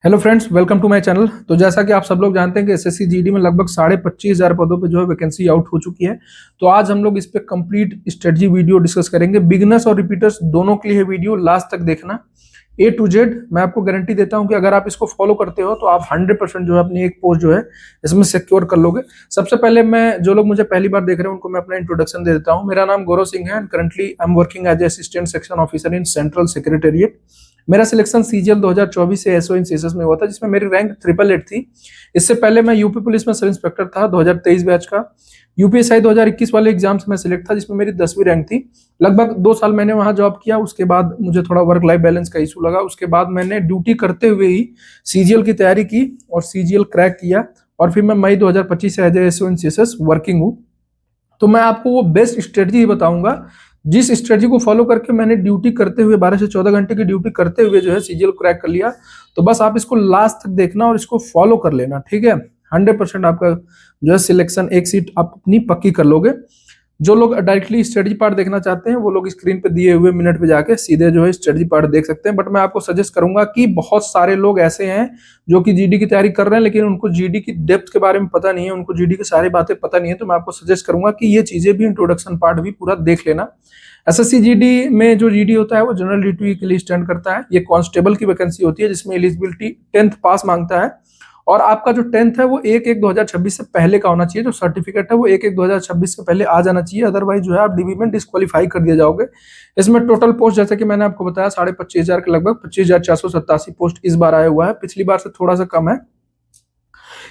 Hello friends, welcome to my channel. तो जैसा कि आप सब लोग जानते हैं कि एसएससी जीडी में लगभग 25,500 पदों पे जो है वैकेंसी आउट हो चुकी है। तो आज हम लोग इस पे कंप्लीट स्ट्रेटजी वीडियो डिस्कस करेंगे। बिगिनर्स और रिपीटर्स दोनों के लिए है वीडियो, लास्ट तक देखना ए टू जेड। मैं आपको गारंटी देता हूं कि अगर आप इसको फॉलो करते हो तो आप 100% जो है अपनी एक पोस्ट जो है इसमें सिक्योर कर लोगे। सबसे पहले मैं, जो लोग मुझे पहली बार देख रहे हैं उनको मैं अपना इंट्रोडक्शन दे देता हूं। मेरा नाम गौरव सिंह है and currently I am working as assistant section officer in central secretariat. मेरा सिलेक्शन सीजीएल 2024 से एसओ इन सीएसएस में हुआ था, जिसमें मेरी रैंक 888 थी। इससे पहले मैं यूपी पुलिस में सब इंस्पेक्टर था 2023 बैच का। यूपीएसआई 2021 वाले एग्जाम से मैं सिलेक्ट था, जिसमें मेरी 10वीं रैंक थी। लगभग 2 साल मैंने वहां जॉब किया। उसके बाद मुझे थोड़ा वर्क लाइफ बैलेंस का इशू लगा। उसके बाद मैंने ड्यूटी करते हुए ही सीजीएल की तैयारी की और सीजीएल क्रैक किया। और फिर मैं मई 2025 से एज एसओ इन सीएसएस वर्किंग हूँ। तो मैं आपको वो बेस्ट स्ट्रेटजी बताऊंगा जिस स्ट्रेटजी को फॉलो करके मैंने ड्यूटी करते हुए 12 से 14 घंटे की ड्यूटी करते हुए जो है सीजीएल क्रैक कर लिया। तो बस आप इसको लास्ट तक देखना और इसको फॉलो कर लेना, ठीक है। 100% आपका जो है सिलेक्शन, एक सीट आप अपनी पक्की कर लोगे। जो लोग डायरेक्टली स्ट्रेटजी पार्ट देखना चाहते हैं वो लोग स्क्रीन पे दिए हुए मिनट पे जाके सीधे जो है स्ट्रेटजी पार्ट देख सकते हैं। बट मैं आपको सजेस्ट करूंगा कि बहुत सारे लोग ऐसे हैं जो कि जीडी की तैयारी कर रहे हैं लेकिन उनको जीडी की डेप्थ के बारे में पता नहीं है, उनको जीडी की सारी बातें पता नहीं है। तो मैं आपको सजेस्ट करूंगा कि ये चीजें भी, इंट्रोडक्शन पार्ट भी पूरा देख लेना। एसएससी जीडी में जो जीडी होता है वो जनरल ड्यूटी के लिए स्टैंड करता है। ये कांस्टेबल की वैकेंसी होती है जिसमें एलिजिबिलिटी 10th पास मांगता है। और आपका जो 10th है वो 1/1/2026 से पहले का होना चाहिए। जो सर्टिफिकेट है वो 1/1/2026 के पहले आ जाना चाहिए, अदरवाइज जो है आप डीबी में डिस्क्वालीफाई कर दिए जाओगे। इसमें टोटल पोस्ट, जैसे कि मैंने आपको बताया, 25,500 के लगभग 25,487 पोस्ट इस बार आया हुआ है। पिछली बार से थोड़ा सा कम है।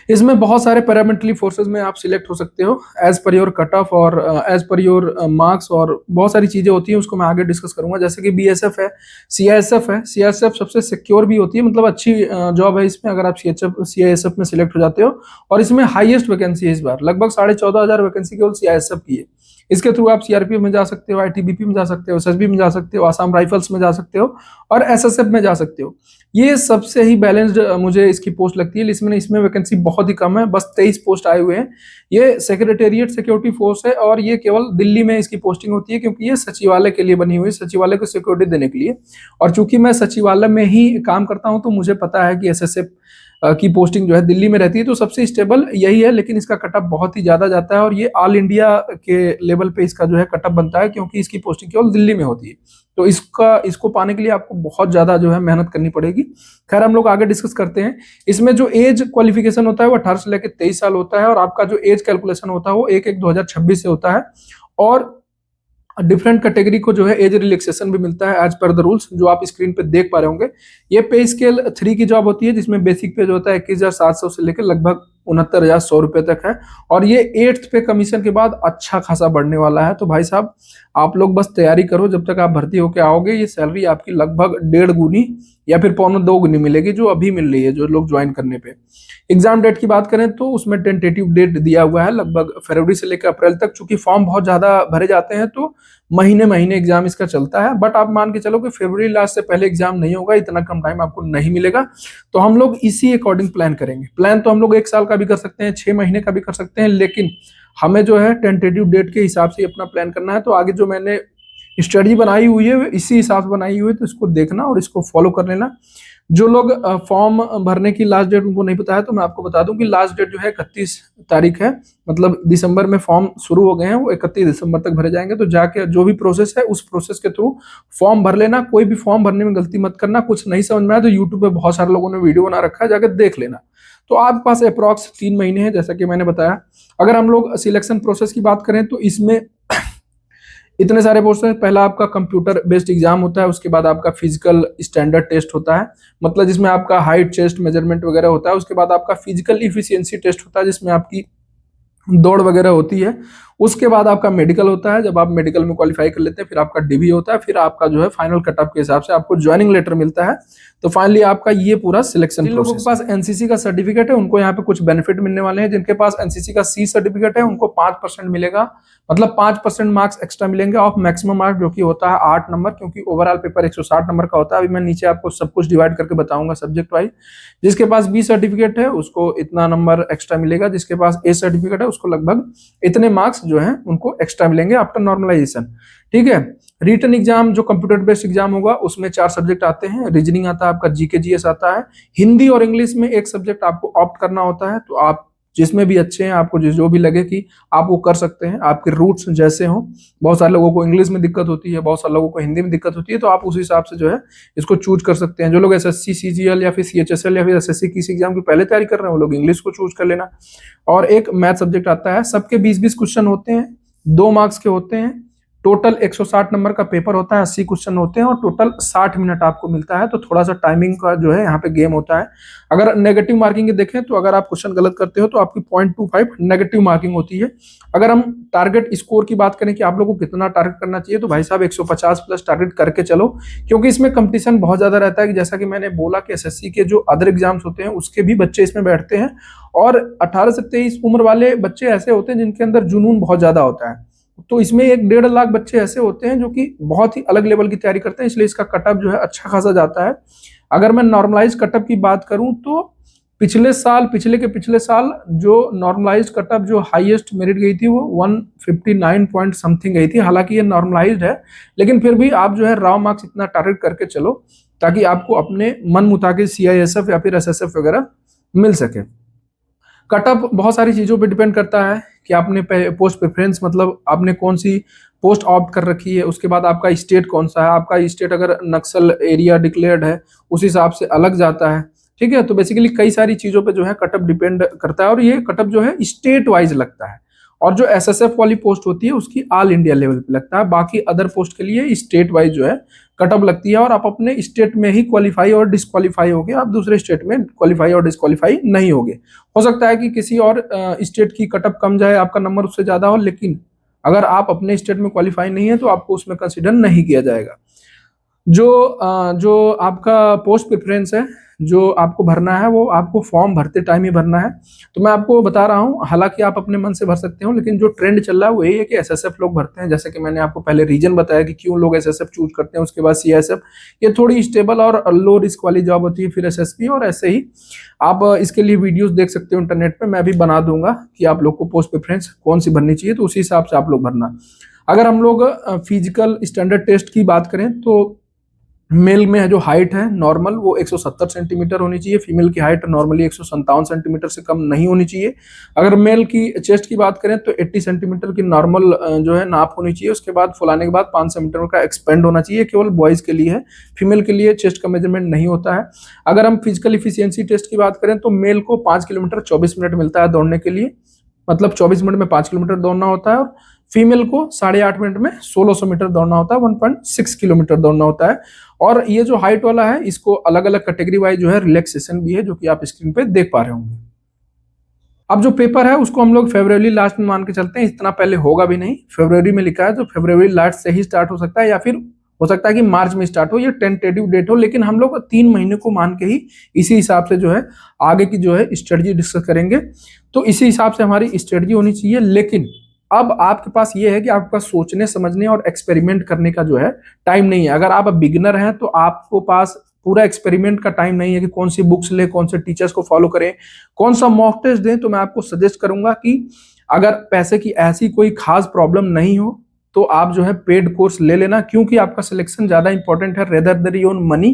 इसमें बहुत सारे पैरामिलिट्री फोर्सेस में आप सिलेक्ट हो सकते हो as per your cut off और एज पर योर मार्क्स, और बहुत सारी चीजें होती हैं, उसको मैं आगे डिस्कस करूंगा। जैसे कि बीएसएफ है, सीआईएसएफ है। सीआईएसएफ सबसे सिक्योर भी होती है, मतलब अच्छी जॉब है इसमें अगर आप सीआईएसएफ में सिलेक्ट हो जाते हो। और इसमें हाईएस्ट वैकेंसी है इस बार, लगभग 14,500 वैकेंसी केवल सीआईएसएफ की है। इसके थ्रू आप सीआरपीएफ में जा सकते हो, आईटीबीपी में जा सकते हो, एसएसबी में जा सकते हो, आसाम राइफल्स में जा सकते हो और एसएसएफ में जा सकते हो। ये सबसे ही बैलेंस्ड मुझे इसकी पोस्ट लगती है। इसमें वैकेंसी बहुत ही कम है, बस 23 पोस्ट आए हुए हैं। ये सेक्रेटेरिएट सिक्योरिटी फोर्स है और ये केवल दिल्ली में इसकी पोस्टिंग होती है, क्योंकि ये सचिवालय के लिए बनी हुई है, सचिवालय को सिक्योरिटी देने के लिए। और चूंकि मैं सचिवालय में ही काम करता हूं तो मुझे पता है कि एसएसएफ की पोस्टिंग जो है दिल्ली में रहती है, तो सबसे स्टेबल यही है। लेकिन इसका कटअप बहुत ही ज्यादा जाता है और ये ऑल इंडिया के लेवल पे इसका जो है कटअप बनता है, क्योंकि इसकी पोस्टिंग केवल दिल्ली में होती है। तो इसको पाने के लिए आपको बहुत ज्यादा जो है मेहनत करनी पड़ेगी। खैर, हम लोग आगे डिस्कस करते हैं। इसमें जो एज क्वालिफिकेशन होता है वो 18 से लेकर 23 साल होता है और आपका जो एज कैलकुलेशन होता है वो 1/1/2026 से होता है। और डिफरेंट कैटेगरी को जो है एज रिलैक्सेशन भी मिलता है एज पर द रूल्स, जो आप स्क्रीन पे देख पा रहे होंगे। ये पे स्केल 3 की जॉब होती है, जिसमें बेसिक पे जो होता है 21,700 से लेकर लगभग 69,100 रुपए तक है। और ये 8th पे कमीशन के बाद अच्छा खासा बढ़ने वाला है। तो भाई साहब, आप लोग बस तैयारी करो, जब तक आप भर्ती होकर आओगे ये सैलरी आपकी लगभग 1.5 गुनी या फिर 1.25 गुनी मिलेगी, जो अभी मिल रही है जो लोग ज्वाइन करने पे। एग्जाम डेट की बात करें तो उसमें टेंटेटिव डेट दिया हुआ है लगभग फरवरी से लेकर अप्रैल तक। चूंकि फॉर्म बहुत ज्यादा भरे जाते हैं तो महीने महीने एग्जाम इसका चलता है। बट आप मान के चलो कि फरवरी लास्ट से पहले एग्जाम नहीं होगा, इतना कम टाइम आपको नहीं मिलेगा। तो हम लोग इसी अकॉर्डिंग प्लान करेंगे। प्लान तो हम लोग 1 साल का भी कर सकते हैं, 6 महीने का भी कर सकते हैं, लेकिन हमें जो है टेंटेटिव डेट के हिसाब से अपना प्लान करना है। तो आगे जो मैंने स्टडी बनाई हुई है इसी हिसाब से बनाई हुई है, तो इसको देखना और इसको फॉलो कर लेना। जो लोग फॉर्म भरने की लास्ट डेट उनको नहीं पता है तो मैं आपको बता दूं कि लास्ट डेट जो है 31 तारीख है। मतलब दिसंबर में फॉर्म शुरू हो गए हैं, वो 31 दिसंबर तक भरे जाएंगे। तो जाके जो भी प्रोसेस है उस प्रोसेस के थ्रू फॉर्म भर लेना। कोई भी फॉर्म भरने में गलती मत करना। कुछ नहीं समझ में आया तो यूट्यूब पे बहुत सारे लोगों ने वीडियो बना रखा है, जाके देख लेना। तो आपके पास अप्रॉक्स 3 महीने हैं, जैसा कि मैंने बताया। अगर हम लोग सिलेक्शन प्रोसेस की बात करें तो इसमें इतने सारे पोर्शन है। पहला आपका कंप्यूटर बेस्ड एग्जाम होता है, उसके बाद आपका फिजिकल स्टैंडर्ड टेस्ट होता है, मतलब जिसमें आपका हाइट, चेस्ट मेजरमेंट वगैरह होता है। उसके बाद आपका फिजिकल इफिशियंसी टेस्ट होता है, जिसमें आपकी दौड़ वगैरह होती है। उसके बाद आपका मेडिकल होता है, जब आप मेडिकल में क्वालिफाई कर लेते हैं। फिर आपका डीबी होता है, फिर आपका जो है फाइनल कटअप के हिसाब से आपको ज्वाइनिंग लेटर मिलता है। तो फाइनली आपका ये पूरा सिलेक्शन प्रोसेस। जिन लोगों के पास एनसीसी का सर्टिफिकेट है उनको यहाँ पे कुछ बेनिफिट मिलने वाले हैं। जिनके पास एनसीसी का सी सर्टिफिकेट है उनको 5% मिलेगा, मतलब 5% मार्क्स एक्स्ट्रा मिलेंगे ऑफ मैक्सिमम मार्क, जो कि होता है 8 नंबर, क्योंकि ओवरऑल पेपर 160 नंबर का होता है। अभी मैं नीचे आपको सब कुछ डिवाइड करके बताऊंगा सब्जेक्ट वाइज। जिसके पास बी सर्टिफिकेट है उसको इतना नंबर एक्स्ट्रा मिलेगा, जिसके पास ए सर्टिफिकेट है उसको लगभग इतने मार्क्स जो है उनको एक्स्ट्रा मिलेंगे आफ्टर नॉर्मलाइजेशन। ठीक है। रिटन एग्जाम जो कंप्यूटर बेस्ड एग्जाम होगा उसमें 4 सब्जेक्ट आते हैं, रीजनिंग आता है आपका, जीके जीएस आता है, हिंदी और इंग्लिश में एक सब्जेक्ट आपको ऑप्ट करना होता है। तो आप जिसमें भी अच्छे हैं, आपको जो भी लगे कि आप वो कर सकते हैं, आपके रूट्स जैसे हों। बहुत सारे लोगों को इंग्लिश में दिक्कत होती है, बहुत सारे लोगों को हिंदी में दिक्कत होती है, तो आप उस हिसाब से जो है इसको चूज कर सकते हैं। जो लोग एसएससी सीजीएल या फिर सीएचएसएल या फिर एसएससी किसी एग्जाम की पहले तैयारी कर रहे हैं वो लोग इंग्लिश को चूज कर लेना। और एक मैथ सब्जेक्ट आता है, सबके 20-20 क्वेश्चन होते हैं, 2 मार्क्स के होते हैं, टोटल 160 नंबर का पेपर होता है, 80 क्वेश्चन होते हैं और टोटल 60 मिनट आपको मिलता है। तो थोड़ा सा टाइमिंग का जो है यहाँ पे गेम होता है। अगर नेगेटिव मार्किंग देखें तो अगर आप क्वेश्चन गलत करते हो तो आपकी 0.25 नेगेटिव मार्किंग होती है। अगर हम टारगेट स्कोर की बात करें कि आप लोगों को कितना टारगेट करना चाहिए, तो भाई साहब 150 प्लस टारगेट करके चलो, क्योंकि इसमें कंपटीशन बहुत ज्यादा रहता है। कि जैसा कि मैंने बोला कि एसएससी के जो अदर एग्जाम्स होते हैं उसके भी बच्चे इसमें बैठते हैं, और 18 से 23 उम्र वाले बच्चे ऐसे होते हैं जिनके अंदर जुनून बहुत ज्यादा होता है। तो इसमें 1-1.5 लाख बच्चे ऐसे होते हैं जो कि बहुत ही अलग लेवल की तैयारी करते हैं, इसलिए इसका कटअप जो है अच्छा खासा जाता है। अगर मैं नॉर्मलाइज कटअप की बात करूं तो पिछले के पिछले साल जो नॉर्मलाइज कटअप जो हाईएस्ट मेरिट गई थी वो 159 पॉइंट समथिंग गई थी। हालांकि ये नॉर्मलाइज्ड है, लेकिन फिर भी आप जो है रॉ मार्क्स इतना टारगेट करके चलो ताकि आपको अपने मन मुताबिक सीआईएसएफ या फिर एसएसएफ वगैरह मिल सके। कटअप बहुत सारी चीजों पे डिपेंड करता है कि आपने पोस्ट प्रेफरेंस मतलब आपने कौन सी पोस्ट ऑप्ट कर रखी है, उसके बाद आपका स्टेट कौन सा है, आपका स्टेट अगर नक्सल एरिया डिक्लेयर्ड है उस हिसाब से अलग जाता है। ठीक है। तो बेसिकली कई सारी चीजों पे जो है कटअप डिपेंड करता है, और ये कटअप जो है स्टेट वाइज लगता है। और जो एसएसएफ वाली पोस्ट होती है उसकी ऑल इंडिया लेवल पे लगता है, बाकी अदर पोस्ट के लिए स्टेट वाइज जो है कटअप लगती है। और आप अपने स्टेट में ही क्वालिफाई और डिस्क्वालीफाई होगे, आप दूसरे स्टेट में क्वालिफाई और डिस्क्वालीफाई नहीं होगे। हो सकता है कि किसी और स्टेट की कटअप कम जाए, आपका नंबर उससे ज्यादा हो, लेकिन अगर आप अपने स्टेट में क्वालिफाई नहीं है तो आपको उसमें कंसिडर नहीं किया जाएगा। जो आपका पोस्ट प्रेफरेंस है जो आपको भरना है वो आपको फॉर्म भरते टाइम ही भरना है। तो मैं आपको बता रहा हूँ, हालांकि आप अपने मन से भर सकते हो, लेकिन जो ट्रेंड चल रहा है वो यही है कि एसएसएफ लोग भरते हैं। जैसे कि मैंने आपको पहले रीजन बताया कि क्यों लोग एसएसएफ चूज करते हैं, उसके बाद सीआईएसएफ, ये थोड़ी स्टेबल और लो रिस्क वाली जॉब होती है, फिर एसएसपी, और ऐसे ही आप इसके लिए वीडियोस देख सकते हो इंटरनेट पे, मैं भी बना दूंगा कि आप लोग को पोस्ट प्रेफरेंस कौन सी भरनी चाहिए, तो उसी हिसाब से आप लोग भरना। अगर हम लोग फिजिकल स्टैंडर्ड टेस्ट की बात करें तो मेल में जो हाइट है नॉर्मल वो 170 सेंटीमीटर होनी चाहिए, फीमेल की हाइट नॉर्मली 157 सेंटीमीटर से कम नहीं होनी चाहिए। अगर मेल की चेस्ट की बात करें तो 80 सेंटीमीटर की नॉर्मल जो है नाप होनी चाहिए, उसके बाद फुलाने के बाद 5 सेंटीमीटर का एक्सपेंड होना चाहिए, केवल बॉयज के लिए है, फीमेल के लिए चेस्ट का मेजरमेंट नहीं होता है। अगर हम फिजिकल इफिशियंसी टेस्ट की बात करें तो मेल को 5 किलोमीटर 24 मिनट मिलता है दौड़ने के लिए, मतलब 24 मिनट में 5 किलोमीटर दौड़ना होता है, और फीमेल को 8.5 मिनट में 1600 मीटर दौड़ना होता है, 1.6 किलोमीटर दौड़ना होता है। और ये जो हाइट वाला है इसको अलग अलग कैटेगरी वाइज जो है रिलैक्सेशन भी है, जो कि आप स्क्रीन पे देख पा रहे होंगे। अब जो पेपर है उसको हम लोग फरवरी लास्ट में मान के चलते हैं, इतना पहले होगा भी नहीं, फरवरी में लिखा है तो फरवरी लास्ट से ही स्टार्ट हो सकता है, या फिर हो सकता है कि मार्च में स्टार्ट हो, ये टेंटेटिव डेट हो, लेकिन हम लोग 3 महीने को मान के ही इसी हिसाब से जो है आगे की जो है स्ट्रेटजी डिस्कस करेंगे। तो इसी हिसाब से हमारी स्ट्रेटजी होनी चाहिए। लेकिन अब आपके पास ये है कि आपके पास सोचने समझने और एक्सपेरिमेंट करने का जो है टाइम नहीं है। अगर आप बिगिनर हैं तो आपको पास पूरा एक्सपेरिमेंट का टाइम नहीं है कि कौन सी बुक्स ले, कौन से टीचर्स को फॉलो करें, कौन सा मॉक टेस्ट दें। तो मैं आपको सजेस्ट करूंगा कि अगर पैसे की ऐसी कोई खास प्रॉब्लम नहीं हो तो आप जो है पेड कोर्स ले लेना, क्योंकि आपका सिलेक्शन ज्यादा इंपॉर्टेंट है रेदर देन योर मनी।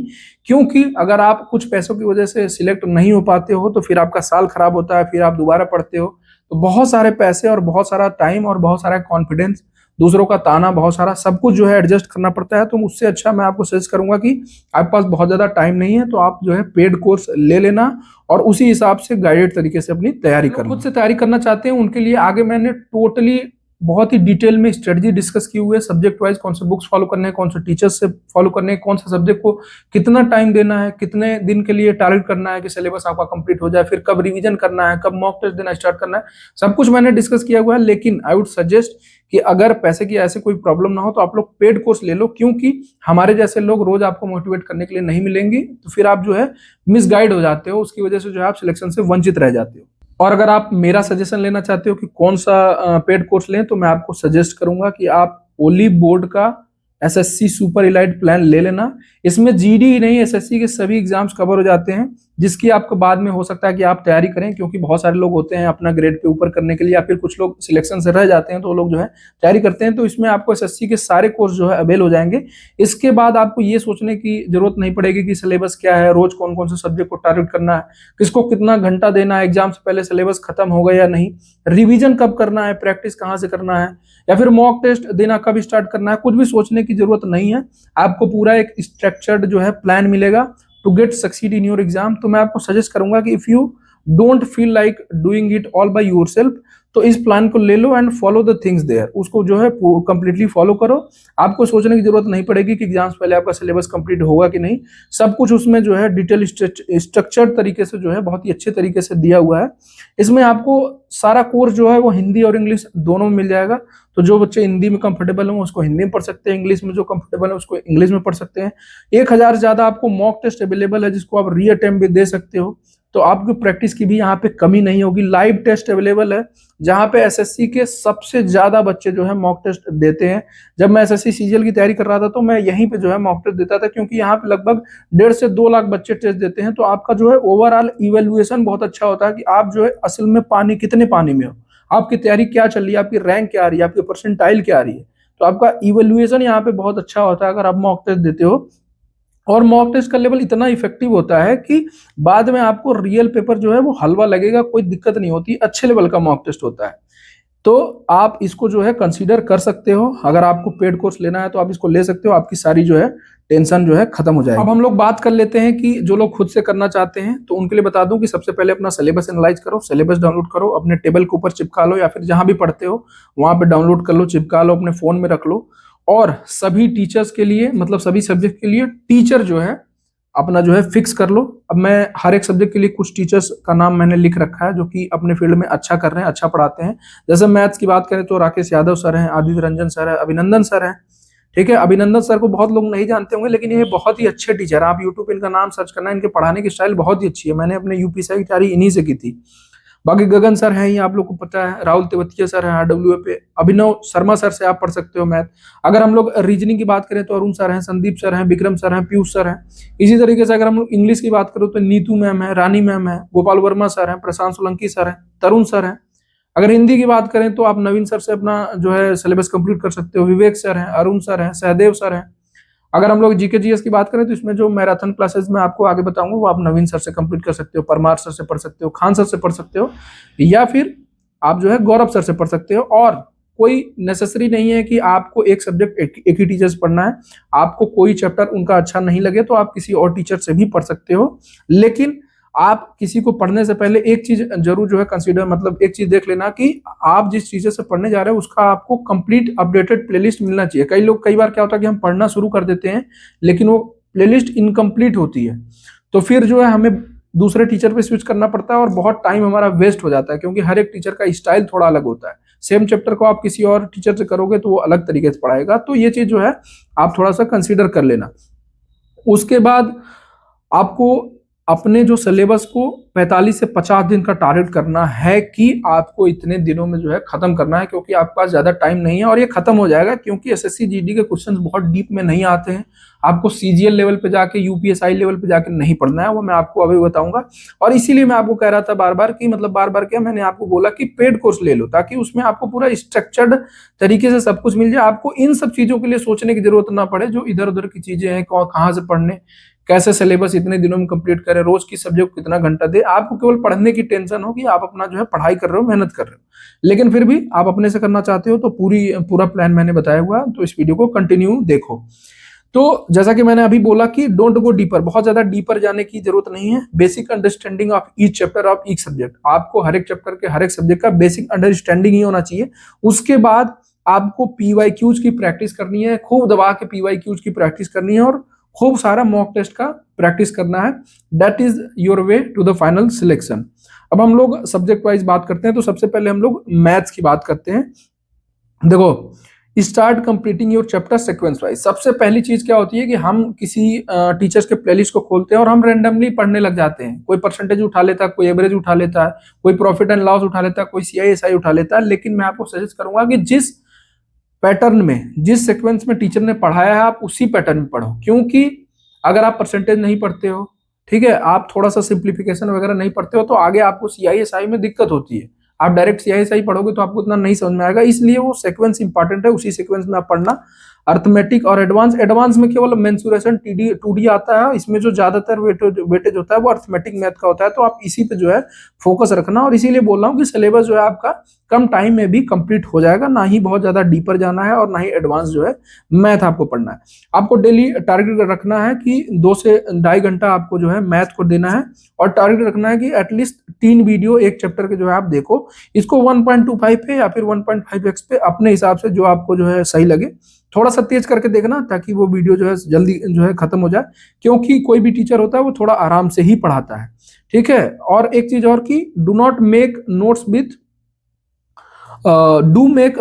क्योंकि अगर आप कुछ पैसों की वजह से सिलेक्ट नहीं हो पाते हो तो फिर आपका साल खराब होता है, फिर आप दोबारा पढ़ते हो, तो बहुत सारे पैसे और बहुत सारा टाइम और बहुत सारा कॉन्फिडेंस, दूसरों का ताना, बहुत सारा सब कुछ जो है एडजस्ट करना पड़ता है। तो उससे अच्छा मैं आपको सजेस्ट करूंगा कि आपके पास बहुत ज्यादा टाइम नहीं है तो आप जो है पेड कोर्स ले लेना और उसी हिसाब से गाइडेड तरीके से अपनी तैयारी करना। खुद से तैयारी करना चाहते हैं उनके लिए आगे मैंने टोटली बहुत ही डिटेल में स्ट्रेटजी डिस्कस की हुई है, सब्जेक्ट वाइज कौन से बुक्स फॉलो करने हैं, कौन से टीचर्स से फॉलो करने हैं, कौन सा सब्जेक्ट को कितना टाइम देना है, कितने दिन के लिए टारगेट करना है कि सिलेबस आपका कंप्लीट हो जाए, फिर कब रिवीजन करना है, कब मॉक टेस्ट देना स्टार्ट करना है, सब कुछ मैंने डिस्कस किया हुआ है। लेकिन आई वुड सजेस्ट कि अगर पैसे की ऐसे कोई प्रॉब्लम ना हो तो आप लोग पेड कोर्स ले लो, क्योंकि हमारे जैसे लोग रोज आपको मोटिवेट करने के लिए नहीं मिलेंगे, तो फिर आप जो है मिसगाइड हो जाते हो, उसकी वजह से जो है आप सिलेक्शन से वंचित रह जाते हो। और अगर आप मेरा सजेशन लेना चाहते हो कि कौन सा पेड कोर्स लें, तो मैं आपको सजेस्ट करूंगा कि आप ओली बोर्ड का एसएससी सुपर इलाइट प्लान ले लेना। इसमें जीडी ही नहीं, एसएससी के सभी एग्जाम्स कवर हो जाते हैं, जिसकी आपको बाद में हो सकता है कि आप तैयारी करें, क्योंकि बहुत सारे लोग होते हैं अपना ग्रेड के ऊपर करने के लिए, या फिर कुछ लोग सिलेक्शन से रह जाते हैं तो वो लोग जो है तैयारी करते हैं। तो इसमें आपको एसएससी के सारे कोर्स जो है अवेल हो जाएंगे। इसके बाद आपको ये सोचने की जरूरत नहीं पड़ेगी कि सिलेबस क्या है, रोज कौन कौन से सब्जेक्ट को टारगेट करना है, किसको कितना घंटा देना है, एग्जाम से पहले सिलेबस खत्म हो गया या नहीं, रिवीजन कब करना है, प्रैक्टिस कहाँ से करना है, या फिर मॉक टेस्ट देना कब स्टार्ट करना है। कुछ भी सोचने की जरूरत नहीं है, आपको पूरा एक स्ट्रक्चर्ड जो है प्लान मिलेगा to get succeed in your exam. तो मैं आपको सजेस्ट करूंगा कि if you don't feel like doing it all by yourself, तो इस प्लान को ले लो and follow the things there, उसको जो है कंप्लीटली फॉलो करो। आपको सोचने की जरूरत नहीं पड़ेगी कि एग्जाम्स पहले आपका सिलेबस कंप्लीट होगा कि नहीं, सब कुछ उसमें जो है डिटेल स्ट्रक्चर्ड तरीके से जो है बहुत ही अच्छे तरीके से दिया हुआ है। इसमें आपको सारा कोर्स जो है वो हिंदी और इंग्लिश दोनों में मिल जाएगा। तो जो बच्चे हिंदी में कंफर्टेबल हो उसको हिंदी में पढ़ सकते हैं, इंग्लिश में जो कंफर्टेबल है उसको इंग्लिश में पढ़ सकते हैं। 1000 ज्यादा आपको मॉक टेस्ट अवेलेबल है जिसको आप री अटेम्प्ट भी दे सकते हो, तो आपकी प्रैक्टिस की भी यहाँ पे कमी नहीं होगी। लाइव टेस्ट अवेलेबल है जहाँ पे एसएससी के सबसे ज्यादा बच्चे जो है मॉक टेस्ट देते हैं। जब मैं एसएससी सीजीएल की तैयारी कर रहा था तो मैं यहीं पे जो है मॉक टेस्ट देता था, क्योंकि यहाँ पे लगभग 1.5 से 2 लाख बच्चे टेस्ट देते हैं। तो आपका जो है ओवरऑल इवेल्युएशन बहुत अच्छा होता है कि आप जो है असल में कितने पानी में हो, आपकी तैयारी क्या चल रही है, आपकी रैंक क्या आ रही है, आपकी परसेंटाइल क्या आ रही है। तो आपका इवेल्युएशन यहाँ पे बहुत अच्छा होता है अगर आप मॉक टेस्ट देते हो। और मॉक टेस्ट का लेवल इतना इफेक्टिव होता है कि बाद में आपको रियल पेपर जो है वो हलवा लगेगा, कोई दिक्कत नहीं होती, अच्छे लेवल का मॉक टेस्ट होता है। तो आप इसको जो है कंसीडर कर सकते हो, अगर आपको पेड कोर्स लेना है तो आप इसको ले सकते हो, आपकी सारी जो है टेंशन जो है खत्म हो जाएगी। अब हम लोग बात कर लेते हैं कि जो लोग खुद से करना चाहते हैं तो उनके लिए बता दूं कि सबसे पहले अपना सिलेबस एनालाइज करो, सिलेबस डाउनलोड करो, अपने टेबल के ऊपर चिपका लो, या फिर जहां भी पढ़ते हो वहां पे डाउनलोड कर लो, चिपका लो, अपने फोन में रख लो। और सभी टीचर्स के लिए, मतलब सभी सब्जेक्ट के लिए टीचर जो है अपना जो है फिक्स कर लो। अब मैं हर एक सब्जेक्ट के लिए कुछ टीचर्स का नाम मैंने लिख रखा है जो कि अपने फील्ड में अच्छा कर रहे हैं, अच्छा पढ़ाते हैं। जैसे मैथ्स की बात करें तो राकेश यादव सर हैं, आदित्य रंजन सर है, अभिनंदन सर हैं। ठीक है, अभिनंदन सर को बहुत लोग नहीं जानते होंगे, लेकिन ये बहुत ही अच्छे टीचर हैं। आप यूट्यूब पे इनका नाम सर्च करना, इनके पढ़ाने की स्टाइल बहुत ही अच्छी है। मैंने अपने यूपीएससी की तैयारी इन्हीं से की थी। बाकी गगन सर हैं, ये आप लोग को पता है, राहुल तेवतिया सर हैं आरडब्ल्यूए पे, अभिनव शर्मा सर से आप पढ़ सकते हो मैथ। अगर हम लोग रीजनिंग की बात करें तो अरुण सर हैं, संदीप सर हैं, विक्रम सर हैं, पीयूष सर हैं। इसी तरीके से अगर हम लोग इंग्लिश की बात करें तो नीतू मैम है, रानी मैम है, गोपाल वर्मा सर हैं, प्रशांत सोलंकी सर हैं, तरुण सर हैं। अगर हिंदी की बात करें तो आप नवीन सर से अपना जो है सिलेबस कंप्लीट कर सकते हो, विवेक सर हैं, अरुण सर हैं, सहदेव सर हैं। अगर हम लोग जीके जीएस की बात करें तो इसमें जो मैराथन क्लासेस में आपको आगे बताऊंगा वो आप नवीन सर से कंप्लीट कर सकते हो, परमार सर से पढ़ सकते हो, खान सर से पढ़ सकते हो, या फिर आप जो है गौरव सर से पढ़ सकते हो। और कोई नेसेसरी नहीं है कि आपको एक सब्जेक्ट एक ही टीचर से पढ़ना है। आपको कोई चैप्टर उनका अच्छा नहीं लगे तो आप किसी और टीचर से भी पढ़ सकते हो। लेकिन आप किसी को पढ़ने से पहले एक चीज जरूर जो है कंसीडर, मतलब एक चीज देख लेना कि आप जिस टीचर से पढ़ने जा रहे हो उसका आपको कंप्लीट अपडेटेड प्लेलिस्ट मिलना चाहिए। कई बार क्या होता है कि हम पढ़ना शुरू कर देते हैं लेकिन वो प्लेलिस्ट इनकम्प्लीट होती है, तो फिर जो है हमें दूसरे टीचर पे स्विच करना पड़ता है और बहुत टाइम हमारा वेस्ट हो जाता है, क्योंकि हर एक टीचर का स्टाइल थोड़ा अलग होता है। सेम चैप्टर को आप किसी और टीचर से करोगे तो वो अलग तरीके से पढ़ाएगा। तो ये चीज जो है आप थोड़ा सा कंसीडर कर लेना। उसके बाद आपको अपने जो सिलेबस को 45 से 50 दिन का टारगेट करना है कि आपको इतने दिनों में जो है खत्म करना है, क्योंकि आपके पास ज्यादा टाइम नहीं है और ये खत्म हो जाएगा। क्योंकि एसएससी जीडी के क्वेश्चंस बहुत डीप में नहीं आते हैं, आपको सीजीएल लेवल पे जाके, यूपीएसआई लेवल पे जाके नहीं पढ़ना है, वो मैं आपको अभी बताऊंगा। और इसीलिए मैं आपको कह रहा था बार बार कि, मतलब बार बार क्या, मैंने आपको बोला कि पेड कोर्स ले लो ताकि उसमें आपको पूरा स्ट्रक्चर्ड तरीके से सब कुछ मिल जाए। आपको इन सब चीजों के लिए सोचने की जरूरत ना पड़े जो इधर उधर की चीजें हैं, कहाँ से पढ़ने, कैसे सिलेबस इतने दिनों में कंप्लीट करें, रोज की सब्जेक्ट को कितना घंटा दे। आपको केवल पढ़ने की टेंशन हो कि आप अपना जो है पढ़ाई कर रहे हो, मेहनत कर रहे हो। लेकिन फिर भी आप अपने से करना चाहते हो तो पूरा प्लान मैंने बताया हुआ, तो इस वीडियो को कंटिन्यू देखो। तो जैसा कि मैंने अभी बोला कि डोंट गो डीपर, बहुत ज्यादा डीपर जाने की जरूरत नहीं है। Basic understanding of each chapter of each subject, आपको हर एक चैप्टर के हर एक सब्जेक्ट का बेसिक अंडरस्टैंडिंग ही होना चाहिए। उसके बाद आपको पीवाईक्यूज की प्रैक्टिस करनी है, खूब दबा के पीवाईक्यूज की प्रैक्टिस करनी है और खूब सारा मॉक टेस्ट का प्रैक्टिस करना है। That is your way to the final selection. अब हम लोग सब्जेक्ट वाइज बात करते हैं, तो सबसे पहले हम लोग मैथ्स की बात करते हैं। देखो, start completing your chapter sequence wise. सबसे पहली चीज क्या होती है कि हम किसी टीचर्स के प्लेलिस्ट को खोलते हैं और हम रैंडमली पढ़ने लग जाते हैं। कोई परसेंटेज उठा लेता है, कोई एवरेज उठा लेता है, कोई प्रॉफिट एंड लॉस उठा लेता है, कोई सीआईएसआई उठा लेता है। लेकिन मैं आपको सजेस्ट करूंगा कि जिस पैटर्न में, जिस सीक्वेंस में टीचर ने पढ़ाया है, आप उसी पैटर्न में पढ़ो। क्योंकि अगर आप परसेंटेज नहीं पढ़ते हो ठीक है, आप थोड़ा सा सिंप्लीफिकेशन वगैरह नहीं पढ़ते हो तो आगे आपको CISI में दिक्कत होती है। आप डायरेक्ट CISI पढ़ोगे तो आपको उतना नहीं समझ में आएगा, इसलिए वो सीक्वेंस इंपॉर्टेंट है, उसी सीक्वेंस में आप पढ़ना। अर्थमेटिक और एडवांस में केवल मेंसुरेशन 2D आता है, इसमें जो ज्यादातर वेटेज होता है वो अर्थमेटिक मैथ का होता है, तो आप इसी पे जो है फोकस रखना। और इसीलिए बोल रहा हूँ कि सिलेबस जो है आपका कम टाइम में भी कंप्लीट हो जाएगा, ना ही बहुत ज्यादा डीपर जाना है और ना ही एडवांस जो है मैथ आपको पढ़ना है। आपको डेली टारगेट रखना है कि 2 से 2.5 घंटा आपको जो है मैथ को देना है, और टारगेट रखना है कि एटलीस्ट 3 वीडियो एक चैप्टर के जो है आप देखो। इसको 1.25 पे या फिर 1.5x पे अपने हिसाब से जो आपको जो है सही लगे, थोड़ा सा तेज करके देखना ताकि वो वीडियो जो है जल्दी जो है खत्म हो जाए, क्योंकि कोई भी टीचर होता है वो थोड़ा आराम से ही पढ़ाता है। ठीक है, और एक चीज और कि do make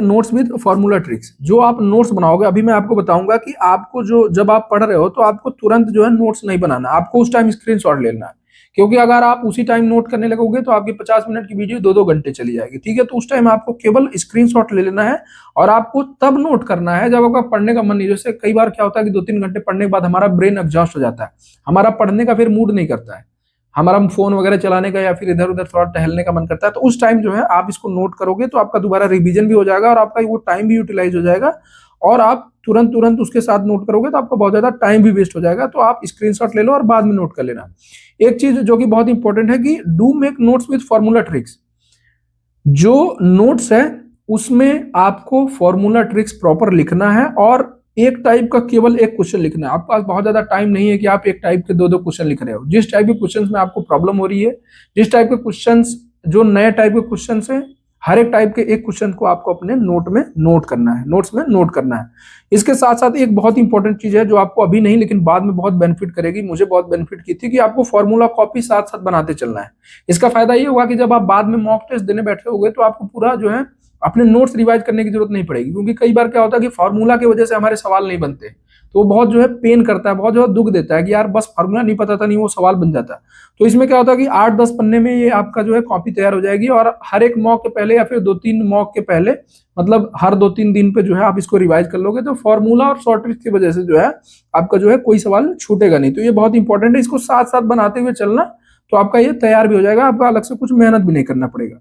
notes with formula tricks. जो आप नोट्स बनाओगे, अभी मैं आपको बताऊंगा कि आपको जो जब आप पढ़ रहे हो तो आपको तुरंत जो है नोट्स नहीं बनाना, आपको उस टाइम स्क्रीनशॉट लेना है, क्योंकि अगर आप उसी टाइम नोट करने लगोगे तो आपकी 50 मिनट की वीडियो 2-2 घंटे चली जाएगी। ठीक है, तो उस टाइम आपको केवल स्क्रीनशॉट ले लेना है, और आपको तब नोट करना है जब आपका पढ़ने का मन नहीं। जैसे कई बार क्या होता है कि 2-3 घंटे पढ़ने के बाद हमारा ब्रेन एग्जॉस्ट हो जाता है, हमारा पढ़ने का फिर मूड नहीं करता है, हमारा फोन वगैरह चलाने का या फिर इधर उधर थोड़ा टहलने का मन करता है। तो उस टाइम जो है आप इसको नोट करोगे तो आपका दोबारा रिवीजन भी हो जाएगा और आपका वो टाइम भी यूटिलाइज हो जाएगा, और आप तुरंत उसके साथ नोट करोगे तो आपका बहुत ज्यादा टाइम भी वेस्ट हो जाएगा। तो आप स्क्रीनशॉट ले लो और बाद में नोट कर लेना। एक चीज जो कि बहुत इंपॉर्टेंट है कि do make notes with formula tricks. जो नोट्स है उसमें आपको फॉर्मूला ट्रिक्स प्रॉपर लिखना है, और एक टाइप का केवल एक क्वेश्चन लिखना है। आपके पास बहुत ज्यादा टाइम नहीं है कि आप एक टाइप के 2-2 क्वेश्चन लिख रहे हो। जिस टाइप के क्वेश्चंस में आपको प्रॉब्लम हो रही है, जिस टाइप के क्वेश्चंस, जो नए टाइप के क्वेश्चंस है, हर एक टाइप के एक क्वेश्चन को आपको अपने नोट में नोट करना है, नोट्स में नोट करना है। इसके साथ साथ एक बहुत इंपॉर्टेंट चीज है जो आपको अभी नहीं लेकिन बाद में बहुत बेनिफिट करेगी, मुझे बहुत बेनिफिट की थी, कि आपको फॉर्मूला कॉपी साथ साथ बनाते चलना है। इसका फायदा ये होगा कि जब आप बाद में मॉक टेस्ट देने बैठे होगे तो आपको पूरा जो है अपने नोट्स रिवाइज करने की जरूरत नहीं पड़ेगी, क्योंकि कई बार क्या होता है कि फार्मूला की वजह से हमारे सवाल नहीं बनते, तो वो बहुत जो है पेन करता है, बहुत जो है दुख देता है कि यार बस फार्मूला नहीं पता था, नहीं वो सवाल बन जाता। तो इसमें क्या होता है कि 8-10 पन्ने में ये आपका जो है कॉपी तैयार हो जाएगी, और हर एक मॉक के पहले या फिर 2-3 मॉक के पहले, मतलब हर 2-3 दिन पे जो है आप इसको रिवाइज कर लोगे तो फॉर्मूला और शॉर्ट ट्रिक की वजह से जो है आपका जो है कोई सवाल छूटेगा नहीं। तो ये बहुत इंपॉर्टेंट है, इसको साथ साथ बनाते हुए चलना, तो आपका ये तैयार भी हो जाएगा, आपका अलग से कुछ मेहनत भी नहीं करना पड़ेगा।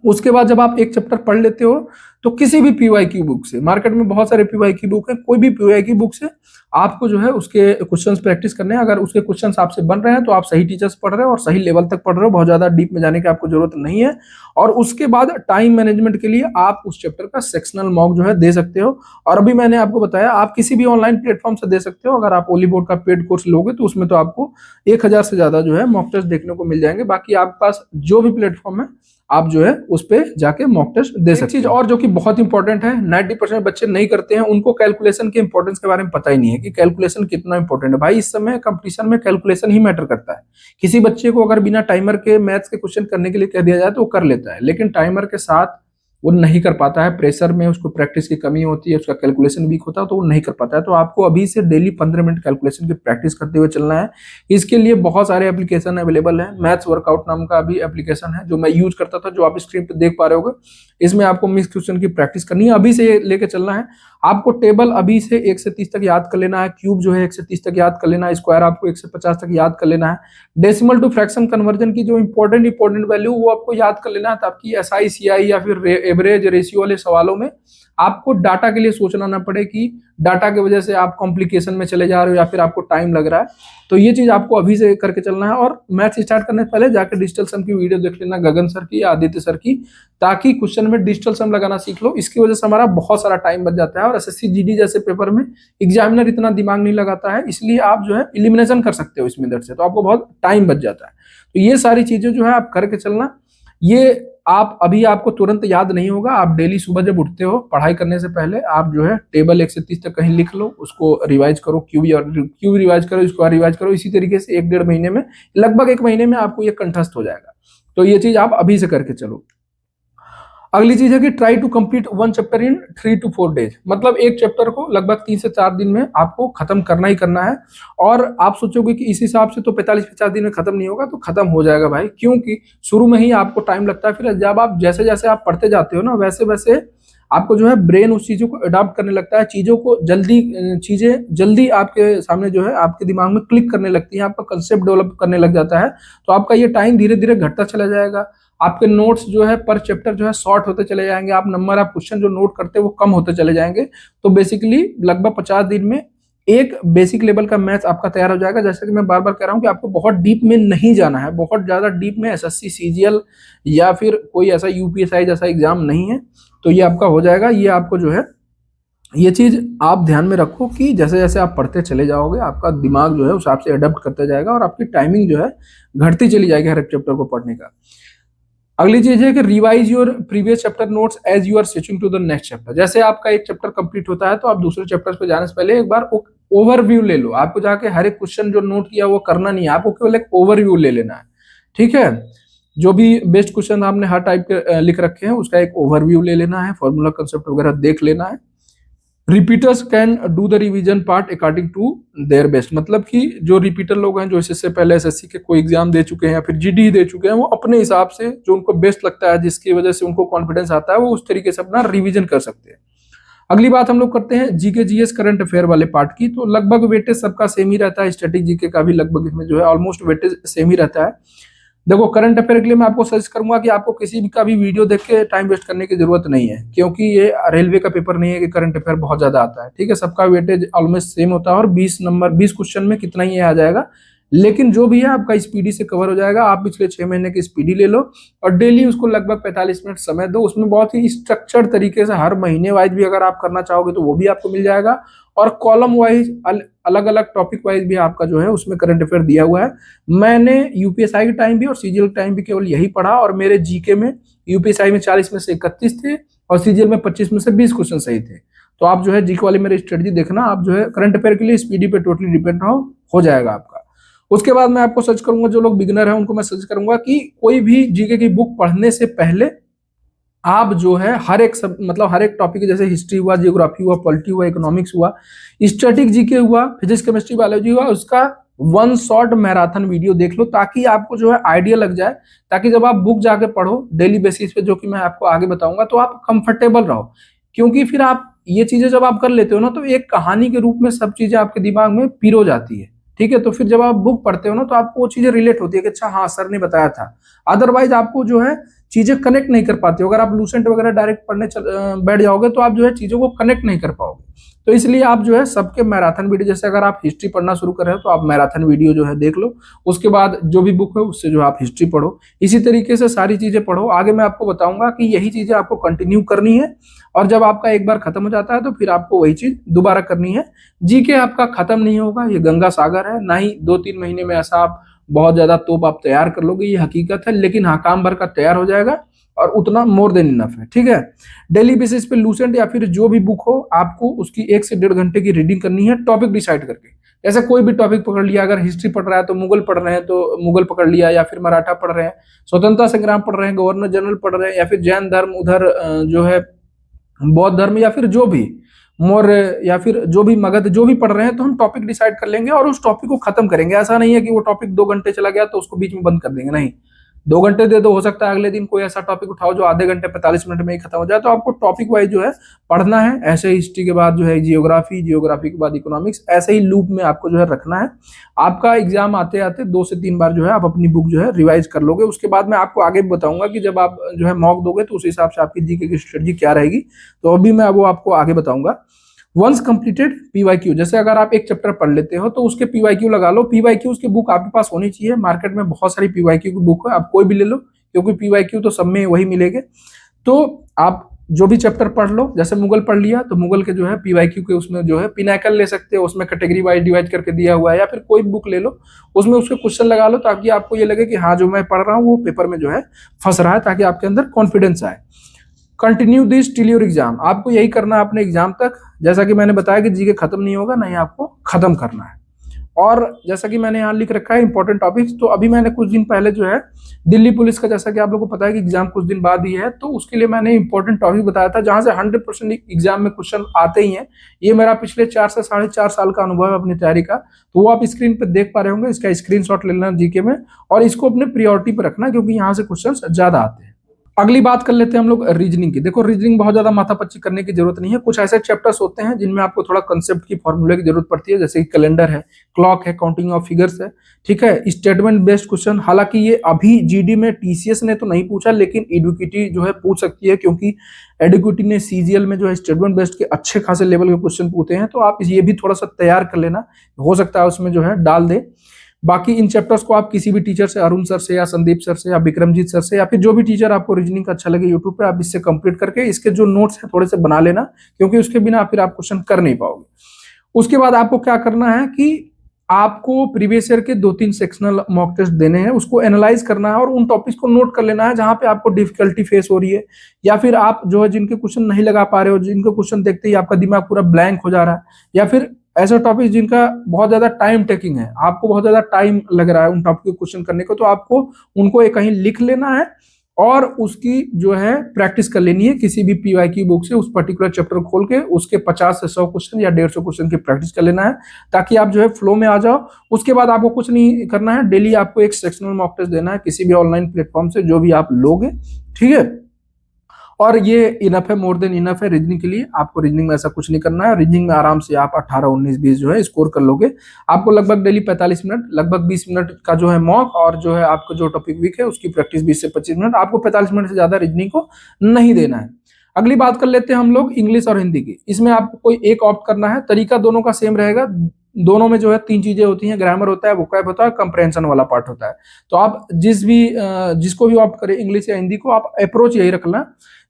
उसके बाद जब आप एक चैप्टर पढ़ लेते हो तो किसी भी PYQ बुक से, मार्केट में बहुत सारे PYQ बुक है, कोई भी PYQ बुक से आपको जो है उसके क्वेश्चंस प्रैक्टिस करने हैं। अगर उसके क्वेश्चंस आपसे बन रहे हैं तो आप सही टीचर्स पढ़ रहे हो और सही लेवल तक पढ़ रहे हो, बहुत ज्यादा डीप में जाने की आपको जरूरत नहीं है। और उसके बाद टाइम मैनेजमेंट के लिए आप उस चैप्टर का सेक्शनल मॉक जो है दे सकते हो। और अभी मैंने आपको बताया आप किसी भी ऑनलाइन प्लेटफॉर्म से दे सकते हो। अगर आप ओली बोर्ड का पेड कोर्स लोगे तो उसमें तो आपको 1000 से ज्यादा जो है मॉक टेस्ट देखने को मिल जाएंगे। बाकी आपके पास जो भी प्लेटफॉर्म है आप जो है उस पे जाके मॉक टेस्ट दे सकते हैं। चीज और जो कि बहुत इंपॉर्टेंट है, 90% बच्चे नहीं करते हैं, उनको कैलकुलेशन के इंपॉर्टेंस के बारे में पता ही नहीं है कि कैलकुलेशन कितना इंपॉर्टेंट है। भाई इस समय कंपटीशन में कैलकुलेशन ही मैटर करता है। किसी बच्चे को अगर बिना टाइमर के मैथ्स के क्वेश्चन करने के लिए कह दिया जाए तो वो कर लेता है, लेकिन टाइमर के साथ वो नहीं कर पाता है, प्रेशर में उसको प्रैक्टिस की कमी होती है, उसका कैलकुलेशन वीक होता है तो वो नहीं कर पाता है। तो आपको अभी से डेली 15 मिनट कैलकुलेशन की प्रैक्टिस करते हुए चलना है। इसके लिए बहुत सारे एप्लीकेशन अवेलेबल हैं। मैथ्स वर्कआउट नाम का भी एप्लीकेशन है जो मैं यूज करता था, जो आप स्क्रीन पे देख पा रहे होगे। इसमें आपको मिक्स क्वेश्चन की प्रैक्टिस करनी है, अभी से लेके चलना है। आपको टेबल अभी से 1 से 30 तक याद कर लेना है, क्यूब जो है 1 से 30 तक याद कर लेना है, स्क्वायर आपको 1 से 50 तक याद कर लेना है, डेसिमल टू फ्रैक्शन कन्वर्जन की जो इंपॉर्टेंट वैल्यू वो आपको याद कर लेना है, ताकि SI CI या फिर एवरेज रेशियो वाले सवालों में आपको डाटा के लिए सोचना ना पड़े कि डाटा की वजह से आप कॉम्प्लिकेशन में चले जा रहे हो या फिर आपको टाइम लग रहा है। तो ये चीज आपको अभी से करके चलना है। और मैथ्स स्टार्ट करने से पहले जाकर डिजिटल सम की वीडियो देख लेना, गगन सर की या आदित्य सर की, ताकि क्वेश्चन में डिजिटल सम लगाना सीख लो। इसकी वजह से हमारा बहुत सारा टाइम बच जाता है। और SSC GD जैसे पेपर में एग्जामिनर इतना दिमाग नहीं लगाता है, इसलिए आप जो है इलिमिनेशन कर सकते हो इस मेथड से, तो आपको बहुत टाइम बच जाता है। तो ये सारी चीजें जो है आप करके चलना। ये आप अभी आपको तुरंत याद नहीं होगा, आप डेली सुबह जब उठते हो पढ़ाई करने से पहले आप जो है टेबल 1 से 30 तक कहीं लिख लो, उसको रिवाइज करो, क्यूब रिवाइज करो, स्क्वायर रिवाइज करो। इसी तरीके से 1-1.5 महीने में, लगभग 1 महीने में आपको ये कंठस्थ हो जाएगा। तो ये चीज आप अभी से करके चलो। अगली चीज है कि try to complete 1 chapter in 3 to 4 days, मतलब एक चैप्टर को लगभग 3 से 4 दिन में आपको खत्म करना ही करना है। और आप सोचोगे कि इस हिसाब से तो 45-50 दिन में खत्म नहीं होगा, तो खत्म हो जाएगा भाई, क्योंकि शुरू में ही आपको टाइम लगता है। फिर जब आप जैसे जैसे आप पढ़ते जाते हो ना, वैसे वैसे आपको जो है ब्रेन उस चीजों को अडॉप्ट करने लगता है, चीजों को चीजें जल्दी आपके सामने जो है आपके दिमाग में क्लिक करने लगती है, आपका कंसेप्ट डेवलप करने लग जाता है। तो आपका ये टाइम धीरे धीरे घटता चला जाएगा, आपके नोट्स जो है पर चैप्टर जो है शॉर्ट होते चले जाएंगे, आप क्वेश्चन जो नोट करते हैं वो कम होते चले जाएंगे। तो बेसिकली लगभग 50 दिन में एक बेसिक लेवल का मैथ्स आपका तैयार हो जाएगा। जैसे कि मैं बार बार कह रहा हूं कि आपको बहुत डीप में नहीं जाना है, बहुत ज्यादा डीप में एसएससी सीजीएल या फिर कोई ऐसा यूपीएसआई जैसा एग्जाम नहीं है, तो ये आपका हो जाएगा। ये आपको जो है ये चीज आप ध्यान में रखो कि जैसे जैसे आप पढ़ते चले जाओगे आपका दिमाग जो है उस हिसाब से अडेप्ट करता जाएगा और आपकी टाइमिंग जो है घटती चली जाएगी हर एक चैप्टर को पढ़ने का। अगली चीज है कि revise your previous chapter notes as you are switching to the next chapter. जैसे आपका एक चैप्टर कंप्लीट होता है तो आप दूसरे चैप्टर पे जाने से पहले एक बार ओवरव्यू ले लो। आपको जाके हर एक क्वेश्चन जो नोट किया वो करना नहीं है, आपको केवल एक ओवरव्यू ले लेना है, ठीक है। जो भी बेस्ट क्वेश्चन आपने हर टाइप के लिख रखे हैं उसका एक ओवरव्यू ले लेना है, फॉर्मूला कंसेप्ट वगैरह देख लेना है। Repeaters can do the revision part according to their best, मतलब कि जो रिपीटर लोग हैं जो इससे पहले एसएससी के कोई एग्जाम दे चुके हैं या फिर जीडी दे चुके हैं, वो अपने हिसाब से जो उनको बेस्ट लगता है जिसकी वजह से उनको कॉन्फिडेंस आता है वो उस तरीके से अपना रिवीजन कर सकते हैं। अगली बात हम लोग करते हैं जीके जीएस करंट अफेयर वाले पार्ट की। तो लगभग वेटेज सबका सेम ही रहता है, स्टैटिक जीके का भी लगभग इसमें जो है ऑलमोस्ट वेटेज सेम ही रहता है। देखो करंट अफेयर के लिए मैं आपको सजेस्ट करूंगा कि आपको किसी भी का भी वीडियो देख के टाइम वेस्ट करने की जरूरत नहीं है, क्योंकि ये रेलवे का पेपर नहीं है कि करंट अफेयर बहुत ज्यादा आता है, ठीक है। सबका वेटेज ऑलमोस्ट सेम होता है और 20 क्वेश्चन में कितना ही आ जाएगा, लेकिन जो भी है आपका स्पीडी से कवर हो जाएगा। आप पिछले 6 महीने की स्पीडी ले लो और डेली उसको लगभग 45 मिनट समय दो, उसमें बहुत ही स्ट्रक्चर्ड तरीके से हर महीने वाइज भी अगर आप करना चाहोगे तो वो भी आपको मिल जाएगा, और कॉलम वाइज अलग अलग टॉपिक वाइज भी आपका जो है उसमें करंट अफेयर दिया हुआ है। मैंने यूपीएसआई के टाइम भी और सीजीएल के टाइम भी केवल यही पढ़ा, और मेरे जीके में यूपीएसआई में 40 में से 31 थे और सीजीएल में 25 में से 20 क्वेश्चन सही थे। तो आप जो है जीके वाली मेरी स्ट्रेटजी देखना, आप जो है करंट अफेयर के लिए स्पीडी पे टोटली डिपेंड रहो, हो जाएगा आपका। उसके बाद मैं आपको सजेस्ट करूंगा, जो लोग बिगिनर हैं उनको मैं सजेस्ट करूंगा कि कोई भी जीके की बुक पढ़ने से पहले आप जो है हर एक हर एक टॉपिक जैसे हिस्ट्री हुआ, जियोग्राफी हुआ, पॉलिटी हुआ, इकोनॉमिक्स हुआ, स्टैटिक जीके हुआ, फिजिक्स केमिस्ट्री बायोलॉजी हुआ, उसका वन शॉट मैराथन वीडियो देख लो, ताकि आपको जो है आइडिया लग जाए, ताकि जब आप बुक जाके पढ़ो डेली बेसिस पे, जो कि मैं आपको आगे बताऊंगा, तो आप कंफर्टेबल रहो। क्योंकि फिर आप ये चीजें जब आप कर लेते हो ना, तो एक कहानी के रूप में सब चीजें आपके दिमाग में पिरो जाती है, ठीक है। तो फिर जब आप बुक पढ़ते हो ना तो आपको वो चीजें रिलेट होती है कि अच्छा हाँ सर ने बताया था। अदरवाइज आपको जो है चीजें कनेक्ट नहीं कर पाते हो। अगर आप लूसेंट वगैरह डायरेक्ट पढ़ने बैठ जाओगे तो आप जो है चीजों को कनेक्ट नहीं कर पाओगे। तो इसलिए आप जो है सबके मैराथन वीडियो, जैसे अगर आप हिस्ट्री पढ़ना शुरू कर रहे हो तो आप मैराथन वीडियो जो है देख लो, उसके बाद जो भी बुक है उससे जो आप हिस्ट्री पढ़ो, इसी तरीके से सारी चीजें पढ़ो। आगे मैं आपको बताऊंगा कि यही चीजें आपको कंटिन्यू करनी है, और जब आपका एक बार खत्म हो जाता है तो फिर आपको वही चीज दोबारा करनी है। जीके आपका खत्म नहीं होगा, ये गंगा सागर है, ना ही 2-3 महीने में ऐसा आप बहुत ज्यादा तोप आप तैयार कर लोगे, ये हकीकत है। लेकिन हाँ, काम भर का तैयार हो जाएगा और उतना मोर देन इनफ है, ठीक है। डेली बेसिस पे लूसेंट या फिर जो भी बुक हो, आपको उसकी 1 से 1.5 घंटे की रीडिंग करनी है, टॉपिक डिसाइड करके। जैसे कोई भी टॉपिक पकड़ लिया, अगर हिस्ट्री पढ़ रहा है तो मुगल पढ़ रहे हैं तो मुगल पकड़ लिया, या फिर मराठा पढ़ रहे हैं, स्वतंत्रता संग्राम पढ़ रहे हैं, गवर्नर जनरल पढ़ रहे हैं, या फिर जैन धर्म, उधर जो है बौद्ध धर्म, या फिर जो भी मौर्य, या फिर जो भी मगध, जो भी पढ़ रहे हैं, तो हम टॉपिक डिसाइड कर लेंगे और उस टॉपिक को खत्म करेंगे। ऐसा नहीं है कि वो टॉपिक 2 घंटे चला गया तो उसको बीच में बंद कर देंगे, नहीं। 2 घंटे दे दो, हो सकता है अगले दिन कोई ऐसा टॉपिक उठाओ जो आधे घंटे 45 मिनट में ही खत्म हो जाए। तो आपको टॉपिक वाइज जो है पढ़ना है। ऐसे हिस्ट्री के बाद जो है जियोग्राफी, जियोग्राफी के बाद इकोनॉमिक्स, ऐसे ही लूप में आपको जो है रखना है। आपका एग्जाम आते आते 2 से 3 बार जो है आप अपनी बुक जो है रिवाइज कर लोगे। उसके बाद मैं आपको आगे बताऊंगा कि जब आप जो है मॉक दोगे तो उस हिसाब से आपकी जीके की स्ट्रेटजी क्या रहेगी, तो अभी मैं वो आपको आगे बताऊंगा। वंस कंप्लीटेड पीवाईक्यू, जैसे अगर आप एक चैप्टर पढ़ लेते हो तो उसके पीवाईक्यू लगा लो। पीवाईक्यू की बुक आपके पास होनी चाहिए। मार्केट में बहुत सारी पीवाईक्यू की बुक है, आप कोई भी ले लो, क्योंकि पीवाईक्यू तो सब में वही मिलेंगे। तो आप जो भी चैप्टर पढ़ लो, जैसे मुगल पढ़ लिया तो मुगल के जो है पीवाईक्यू के उसमें जो है पिनाकल ले सकते हो, उसमें कैटेगरी वाइज डिवाइड करके दिया हुआ है, या फिर कोई बुक ले लो उसमें उसके क्वेश्चन लगा लो, ताकि आपको ये लगे कि हाँ जो मैं पढ़ रहा हूँ वो पेपर में जो है फंस रहा है, ताकि आपके अंदर कॉन्फिडेंस आए। Continue this till your exam, आपको यही करना है अपने एग्जाम तक। जैसा कि मैंने बताया कि जीके खत्म नहीं होगा, नहीं आपको खत्म करना है। और जैसा कि मैंने यहाँ लिख रखा है इंपॉर्टेंट टॉपिक्स, तो अभी मैंने कुछ दिन पहले जो है दिल्ली पुलिस का, जैसा कि आप लोगों को पता है कि एग्जाम कुछ दिन बाद ही है, तो उसके लिए मैंने इंपॉर्टेंट टॉपिक बताया था जहां से 100% एग्जाम में क्वेश्चन आते ही हैं। ये मेरा पिछले 4 से 4.5 साल का अनुभव है अपनी तैयारी का, तो वो आप स्क्रीन पर देख पा रहे होंगे। इसका स्क्रीनशॉट ले लेना जीके में, और इसको अपने प्रायोरिटी पर रखना, क्योंकि यहाँ से क्वेश्चन ज्यादा आते हैं। अगली बात कर लेते हैं हम लोग रीजनिंग की। देखो रीजनिंग बहुत ज्यादा माथापच्ची करने की जरूरत नहीं है। कुछ ऐसे चैप्टर्स होते हैं जिनमें आपको थोड़ा कंसेप्ट की फॉर्मूले की जरूरत पड़ती है, जैसे कि कैलेंडर है, क्लॉक है, काउंटिंग ऑफ फिगर्स है, ठीक है, स्टेटमेंट बेस्ड क्वेश्चन। हालांकि ये अभी जीडी में टीसीएस ने तो नहीं पूछा, लेकिन एडुकेटी जो है पूछ सकती है, क्योंकि एडुकेटी ने सीजीएल में जो है स्टेटमेंट बेस्ड के अच्छे खासे लेवल के क्वेश्चन पूछे हैं। तो आप ये भी थोड़ा सा तैयार कर लेना, हो सकता है उसमें जो है डाल दे। बाकी इन चैप्टर्स को आप किसी भी टीचर से, अरुण सर से या संदीप सर से या विक्रमजीत सर से या फिर जो भी टीचर आपको रीजनिंग का अच्छा लगे यूट्यूब पे, आप इससे कंप्लीट करके इसके जो नोट्स हैं थोड़े से बना लेना, क्योंकि उसके बिना फिर आप क्वेश्चन कर नहीं पाओगे। उसके बाद आपको क्या करना है कि आपको प्रीवियस ईयर के 2-3 सेक्शनल मॉक टेस्ट देने हैं, उसको एनालाइज करना है और उन टॉपिक्स को नोट कर लेना है जहां पे आपको डिफिकल्टी फेस हो रही है, या फिर आप जो है जिनके क्वेश्चन नहीं लगा पा रहे हो, जिनके क्वेश्चन देखते ही आपका दिमाग पूरा ब्लैंक हो जा रहा है, या फिर ऐसे टॉपिक जिनका बहुत ज्यादा टाइम टेकिंग है, आपको बहुत ज्यादा टाइम लग रहा है उन टॉपिक के क्वेश्चन करने को, तो आपको उनको कहीं लिख लेना है और उसकी जो है प्रैक्टिस कर लेनी है किसी भी पीवाई की बुक से। उस पर्टिकुलर चैप्टर खोल के उसके 50 से 100 क्वेश्चन या 150 क्वेश्चन की प्रैक्टिस कर लेना है, ताकि आप जो है फ्लो में आ जाओ। उसके बाद आपको कुछ नहीं करना है, डेली आपको एक सेक्शनल मॉक टेस्ट देना है किसी भी ऑनलाइन प्लेटफॉर्म से, जो भी आप लोगे, ठीक है। और ये इनफ है, मोर देन इनफ है रीजनिंग के लिए। आपको रीजनिंग में ऐसा कुछ नहीं करना है। रीजनिंग में आराम से आप 18, 19, 20 जो है स्कोर कर लोगे। आपको लगभग डेली 45 मिनट, लगभग 20 मिनट का जो है मॉक, और जो है आपको जो टॉपिक वीक है उसकी प्रैक्टिस 20 से 25 मिनट। आपको 45 मिनट से ज्यादा रीजनिंग को नहीं देना है। अगली बात कर लेते हैं हम लोग इंग्लिश और हिंदी की। इसमें आपको कोई एक ऑप्ट करना है, तरीका दोनों का सेम रहेगा। दोनों में जो है 3 चीजें होती हैं, ग्रामर होता है, वोकैब होता है, कंप्रेhension वाला पार्ट होता है। तो आप जिसको भी ऑप्ट करें, इंग्लिश या हिंदी को, आप अप्रोच यही रखना।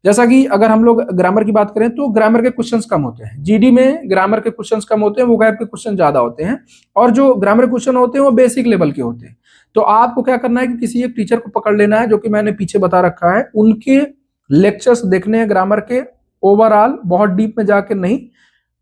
जैसा कि अगर हम लोग ग्रामर की बात करें तो ग्रामर के क्वेश्चंस कम होते हैं, जीडी में ग्रामर के क्वेश्चंस कम होते हैं, वोकैब के क्वेश्चन ज्यादा होते हैं, और जो ग्रामर क्वेश्चन होते हैं वो बेसिक लेवल के होते हैं। तो आपको क्या करना है कि किसी एक टीचर को पकड़ लेना है, जो कि मैंने पीछे बता रखा है, उनके लेक्चर्स देखने हैं ग्रामर के, ओवरऑल, बहुत डीप में जाके नहीं,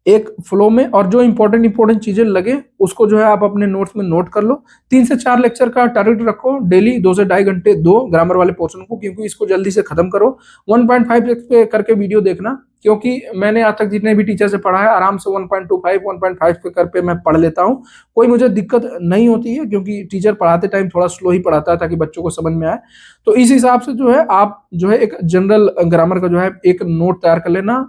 एक फ्लो में, और जो इंपॉर्टेंट चीजें लगे उसको जो है आप अपने नोट्स में नोट कर लो। 3 से 4 लेक्चर का टारगेट रखो डेली, 2 से 2.5 घंटे दो ग्रामर वाले पोर्शन को, क्योंकि इसको जल्दी से खत्म करो। 1.5x पे करके वीडियो देखना, क्योंकि मैंने आज तक जितने भी टीचर से पढ़ा है आराम से 1.25, 1.5 पे कर पे मैं पढ़ लेता हूँ। कोई मुझे दिक्कत नहीं होती है, क्योंकि टीचर पढ़ाते टाइम थोड़ा स्लो ही पढ़ाता है ताकि बच्चों को समझ में आए। तो इस हिसाब से जो है आप जो है एक जनरल ग्रामर का जो है एक नोट तैयार कर लेना।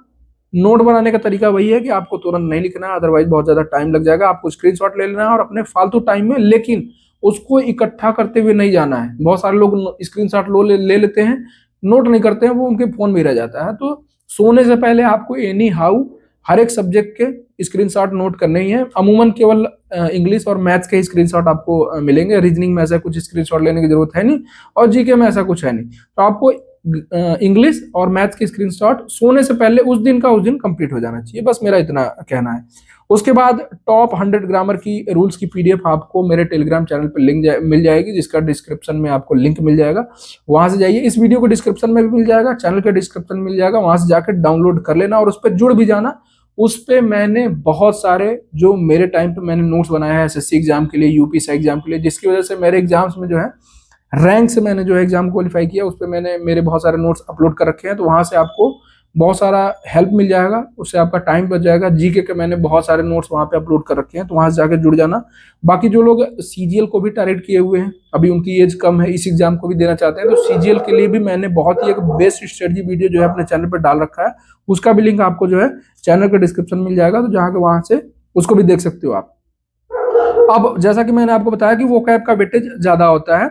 नोट बनाने का तरीका वही है कि आपको तुरंत नहीं लिखना है, अदरवाइज बहुत ज्यादा टाइम लग जाएगा। आपको स्क्रीनशॉट ले लेना है और अपने फालतू टाइम में, लेकिन उसको इकट्ठा करते हुए नहीं जाना है। बहुत सारे लोग स्क्रीनशॉट ले लेते हैं, नोट नहीं करते हैं, वो उनके फोन में रह जाता है। तो सोने से पहले आपको एनी हाउ हर एक सब्जेक्ट के स्क्रीनशॉट नोट करने ही है। अमूमन केवल इंग्लिश और मैथ्स के स्क्रीनशॉट आपको मिलेंगे, रीजनिंग में ऐसा कुछ स्क्रीनशॉट लेने की जरूरत है नहीं, और जीके में ऐसा कुछ है नहीं। तो आपको इंग्लिश और मैथ्स की स्क्रीनशॉट सोने से पहले उस दिन कंप्लीट हो जाना चाहिए, बस मेरा इतना कहना है। उसके बाद टॉप 100 ग्रामर की रूल्स की पीडीएफ आपको मेरे टेलीग्राम चैनल पर मिल जाएगी, जिसका डिस्क्रिप्शन में आपको लिंक मिल जाएगा, वहां से जाइए। इस वीडियो को डिस्क्रिप्शन में भी मिल जाएगा, चैनल के डिस्क्रिप्शन में मिल जाएगा, वहां से जाकर डाउनलोड कर लेना और उस पर जुड़ भी जाना। उस पे मैंने बहुत सारे जो मेरे टाइम पे मैंने नोट्स बनाया है एसएससी एग्जाम के लिए, यूपीएससी एग्जाम के लिए, जिसकी वजह से मेरे एग्जाम्स में जो है रैंक से मैंने जो है एग्जाम क्वालिफाई किया। उस पर मैंने मेरे बहुत सारे नोट्स अपलोड कर रखे हैं, तो वहां से आपको बहुत सारा हेल्प मिल जाएगा, उससे आपका टाइम बच जाएगा। जीके के मैंने बहुत सारे नोट्स वहां पे अपलोड कर रखे हैं, तो वहां से जाकर जुड़ जाना। बाकी जो लोग सीजीएल को भी टारगेट किए हुए हैं, अभी उनकी एज कम है, इस एग्जाम को भी देना चाहते हैं, तो सीजीएल के लिए भी मैंने बहुत ही एक बेस्ट स्ट्रेटजी वीडियो जो है अपने चैनल पर डाल रखा है। उसका भी लिंक आपको जो है चैनल के डिस्क्रिप्शन मिल जाएगा, तो जहाँ के वहां से उसको भी देख सकते हो आप। अब जैसा कि मैंने आपको बताया कि वोकैब का वेटेज ज्यादा होता है,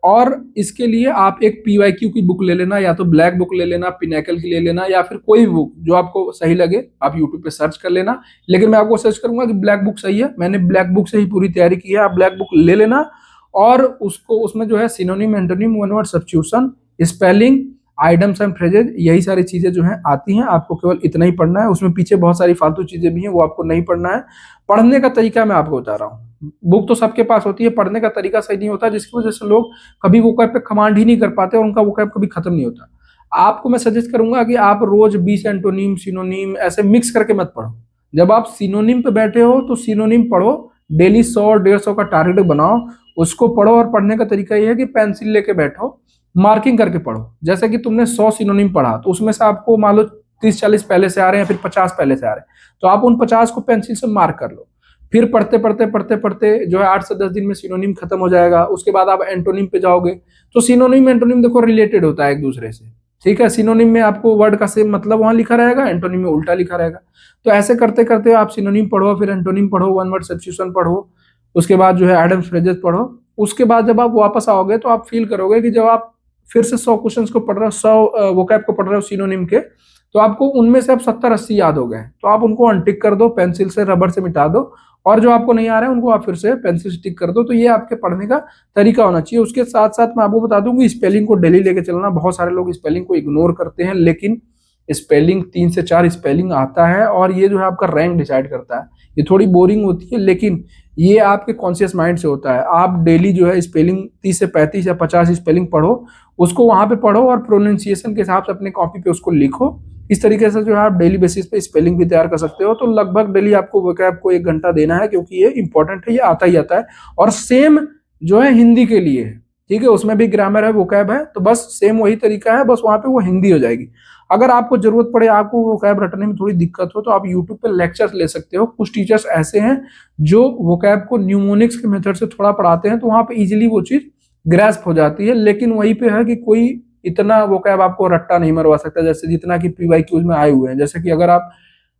और इसके लिए आप एक पीवाईक्यू की बुक ले लेना, या तो ब्लैक बुक ले लेना, पिनेकल की ले लेना, या फिर कोई भी बुक जो आपको सही लगे आप यूट्यूब पे सर्च कर लेना। लेकिन मैं आपको सजेस्ट करूंगा कि ब्लैक बुक सही है, मैंने ब्लैक बुक से ही पूरी तैयारी की है। आप ब्लैक बुक ले लेना, और उसको उसमें जो है synonym, antonym, one word substitution, spelling, idioms and phrases, यही सारी चीजें जो हैं आती हैं। आपको केवल इतना ही पढ़ना है, उसमें पीछे बहुत सारी फालतू चीजें भी हैं, वो आपको नहीं पढ़ना है। पढ़ने का तरीका मैं आपको बता रहा हूँ, बुक तो सबके पास होती है, पढ़ने का तरीका सही नहीं होता, जिसकी वजह से लोग कभी वोकैब पे कमांड ही नहीं कर पाते और उनका वोकैब कभी खत्म नहीं होता। आपको मैं सजेस्ट करूंगा कि आप रोज 20 एंटोनिम, सिनोनिम ऐसे मिक्स करके मत पढ़ो। जब आप सिनोनिम पे बैठे हो तो सिनोनिम पढ़ो, डेली 100-150 का टारगेट बनाओ, उसको पढ़ो। और पढ़ने का तरीका यह है कि पेंसिल लेके बैठो, मार्किंग करके पढ़ो। जैसे कि तुमने 100 सिनोनिम पढ़ा, तो उसमें से आपको मान लो 30-40 पहले से आ रहे हैं, फिर 50 पहले से आ रहे हैं, तो आप उन 50 को पेंसिल से मार्क कर लो। फिर पढ़ते पढ़ते जो है 8 से 10 दिन में सिनोनिम खत्म हो जाएगा। उसके बाद आप एंटोनिम पे जाओगे, तो सिनोनिम एंटोनिम देखो रिलेटेड होता है एक दूसरे से, ठीक है। सिनोनिम में आपको वर्ड का सेम मतलब वहां लिखा रहेगा, एंटोनिम में उल्टा लिखा रहेगा। तो ऐसे करते करते आप सिनोनिम पढ़ो, फिर एंटोनिम पढ़ो, वन वर्ड सब्स्टिट्यूशन पढ़ो, उसके बाद जो है एडम फ्रेजेस पढ़ो। उसके बाद जब आप वापस आओगे तो आप फील करोगे कि जब आप फिर से 100 क्वेश्चन को पढ़ रहे हो, 100 वोकैब को पढ़ रहे हो सिनोनिम के, तो आपको उनमें से अब 70-80 याद हो गए। तो आप उनको अनटिक कर दो, पेंसिल से रबर से मिटा दो, और जो आपको नहीं आ रहा है उनको आप फिर से पेंसिल से टिक कर दो। तो ये आपके पढ़ने का तरीका होना चाहिए। उसके साथ साथ मैं आपको बता दूं कि स्पेलिंग को डेली लेके चलना। बहुत सारे लोग स्पेलिंग को इग्नोर करते हैं, लेकिन स्पेलिंग 3 से 4 स्पेलिंग आता है, और ये जो है आपका रैंक डिसाइड करता है। ये थोड़ी बोरिंग होती है, लेकिन ये आपके कॉन्शियस माइंड से होता है। आप डेली जो है स्पेलिंग 30 से 35 या 50 स्पेलिंग पढ़ो, उसको वहां पे पढ़ो और प्रोनाउंसिएशन के हिसाब से अपने कॉपी पे उसको लिखो। इस तरीके से जो है आप डेली बेसिस पे स्पेलिंग भी तैयार कर सकते हो। तो लगभग डेली आपको वोकैब को 1 घंटा देना है, क्योंकि ये इंपॉर्टेंट है, ये आता ही आता है। और सेम जो है हिंदी के लिए है, ठीक है, उसमें भी ग्रामर है, वोकैब है, तो बस सेम वही तरीका है, बस वहां पे वो हिंदी हो जाएगी। अगर आपको जरूरत पड़े, आपको वोकैब रटने में थोड़ी दिक्कत हो, तो आप यूट्यूब पे लेक्चर्स ले सकते हो। कुछ टीचर्स ऐसे हैं जो वोकैब को न्यूमोनिक्स के मेथड से थोड़ा पढ़ाते हैं, तो वहां पे इजीली वो चीज ग्रैस्प हो जाती है। लेकिन वहीं पे है कि कोई इतना वोकैब आपको रट्टा नहीं मरवा सकता, जैसे जितना कि पीवाईक्यूज में आए हुए हैं। जैसे कि अगर आप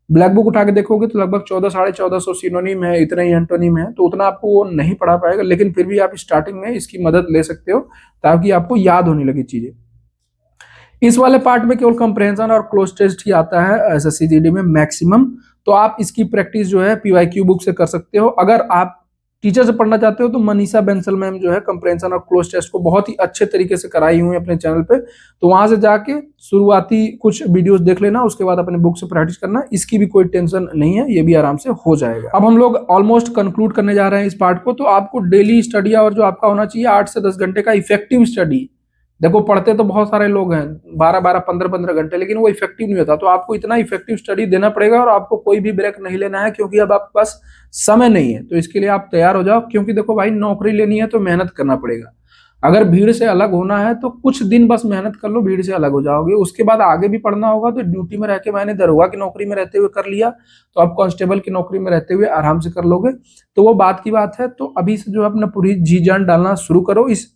ब्लैक बुक उठा के देखोगे तो लगभग 1400-1450 सिनोनिम है, इतना ही एंटोनिम है, तो उतना आपको वो नहीं पढ़ा पाएगा। लेकिन फिर भी आप स्टार्टिंग में इसकी मदद ले सकते हो, ताकि आपको याद होने लगी चीजें। इस वाले पार्ट में केवल कंप्रहेंशन और क्लोज टेस्ट ही आता है एसएससी जीडी में मैक्सिमम। तो आप इसकी प्रैक्टिस जो है पीवाईक्यू बुक से कर सकते हो। अगर आप टीचर से पढ़ना चाहते हो तो मनीषा बेंसल मैम जो है कंप्रहेंशन और क्लोज टेस्ट को बहुत ही अच्छे तरीके से कराई हुई है अपने चैनल पे। तो वहां से जाके शुरुआती कुछ वीडियोस देख लेना, उसके बाद अपने बुक से प्रैक्टिस करना। इसकी भी कोई टेंशन नहीं है, ये भी आराम से हो जाएगा। अब हम लोग ऑलमोस्ट कंक्लूड करने जा रहे हैं इस पार्ट को। तो आपको डेली स्टडी और जो आपका होना चाहिए 8 से 10 घंटे का इफेक्टिव स्टडी। देखो पढ़ते तो बहुत सारे लोग हैं 12-12, 15-15 घंटे, लेकिन वो इफेक्टिव नहीं होता। तो आपको इतना इफेक्टिव स्टडी देना पड़ेगा, और आपको कोई भी ब्रेक नहीं लेना है, क्योंकि अब आपके पास समय नहीं है। तो इसके लिए आप तैयार हो जाओ, क्योंकि देखो भाई नौकरी लेनी है तो मेहनत करना पड़ेगा। अगर भीड़ से अलग होना है तो कुछ दिन बस मेहनत कर लो, भीड़ से अलग हो जाओगे। उसके बाद आगे भी पढ़ना होगा, तो ड्यूटी में रह के मैंने दरोगा की नौकरी में रहते हुए कर लिया, तो आप कांस्टेबल की नौकरी में रहते हुए आराम से कर लोगे। तो वो बात की बात है। तो अभी से जो अपना पूरी जी जान डालना शुरू करो। इस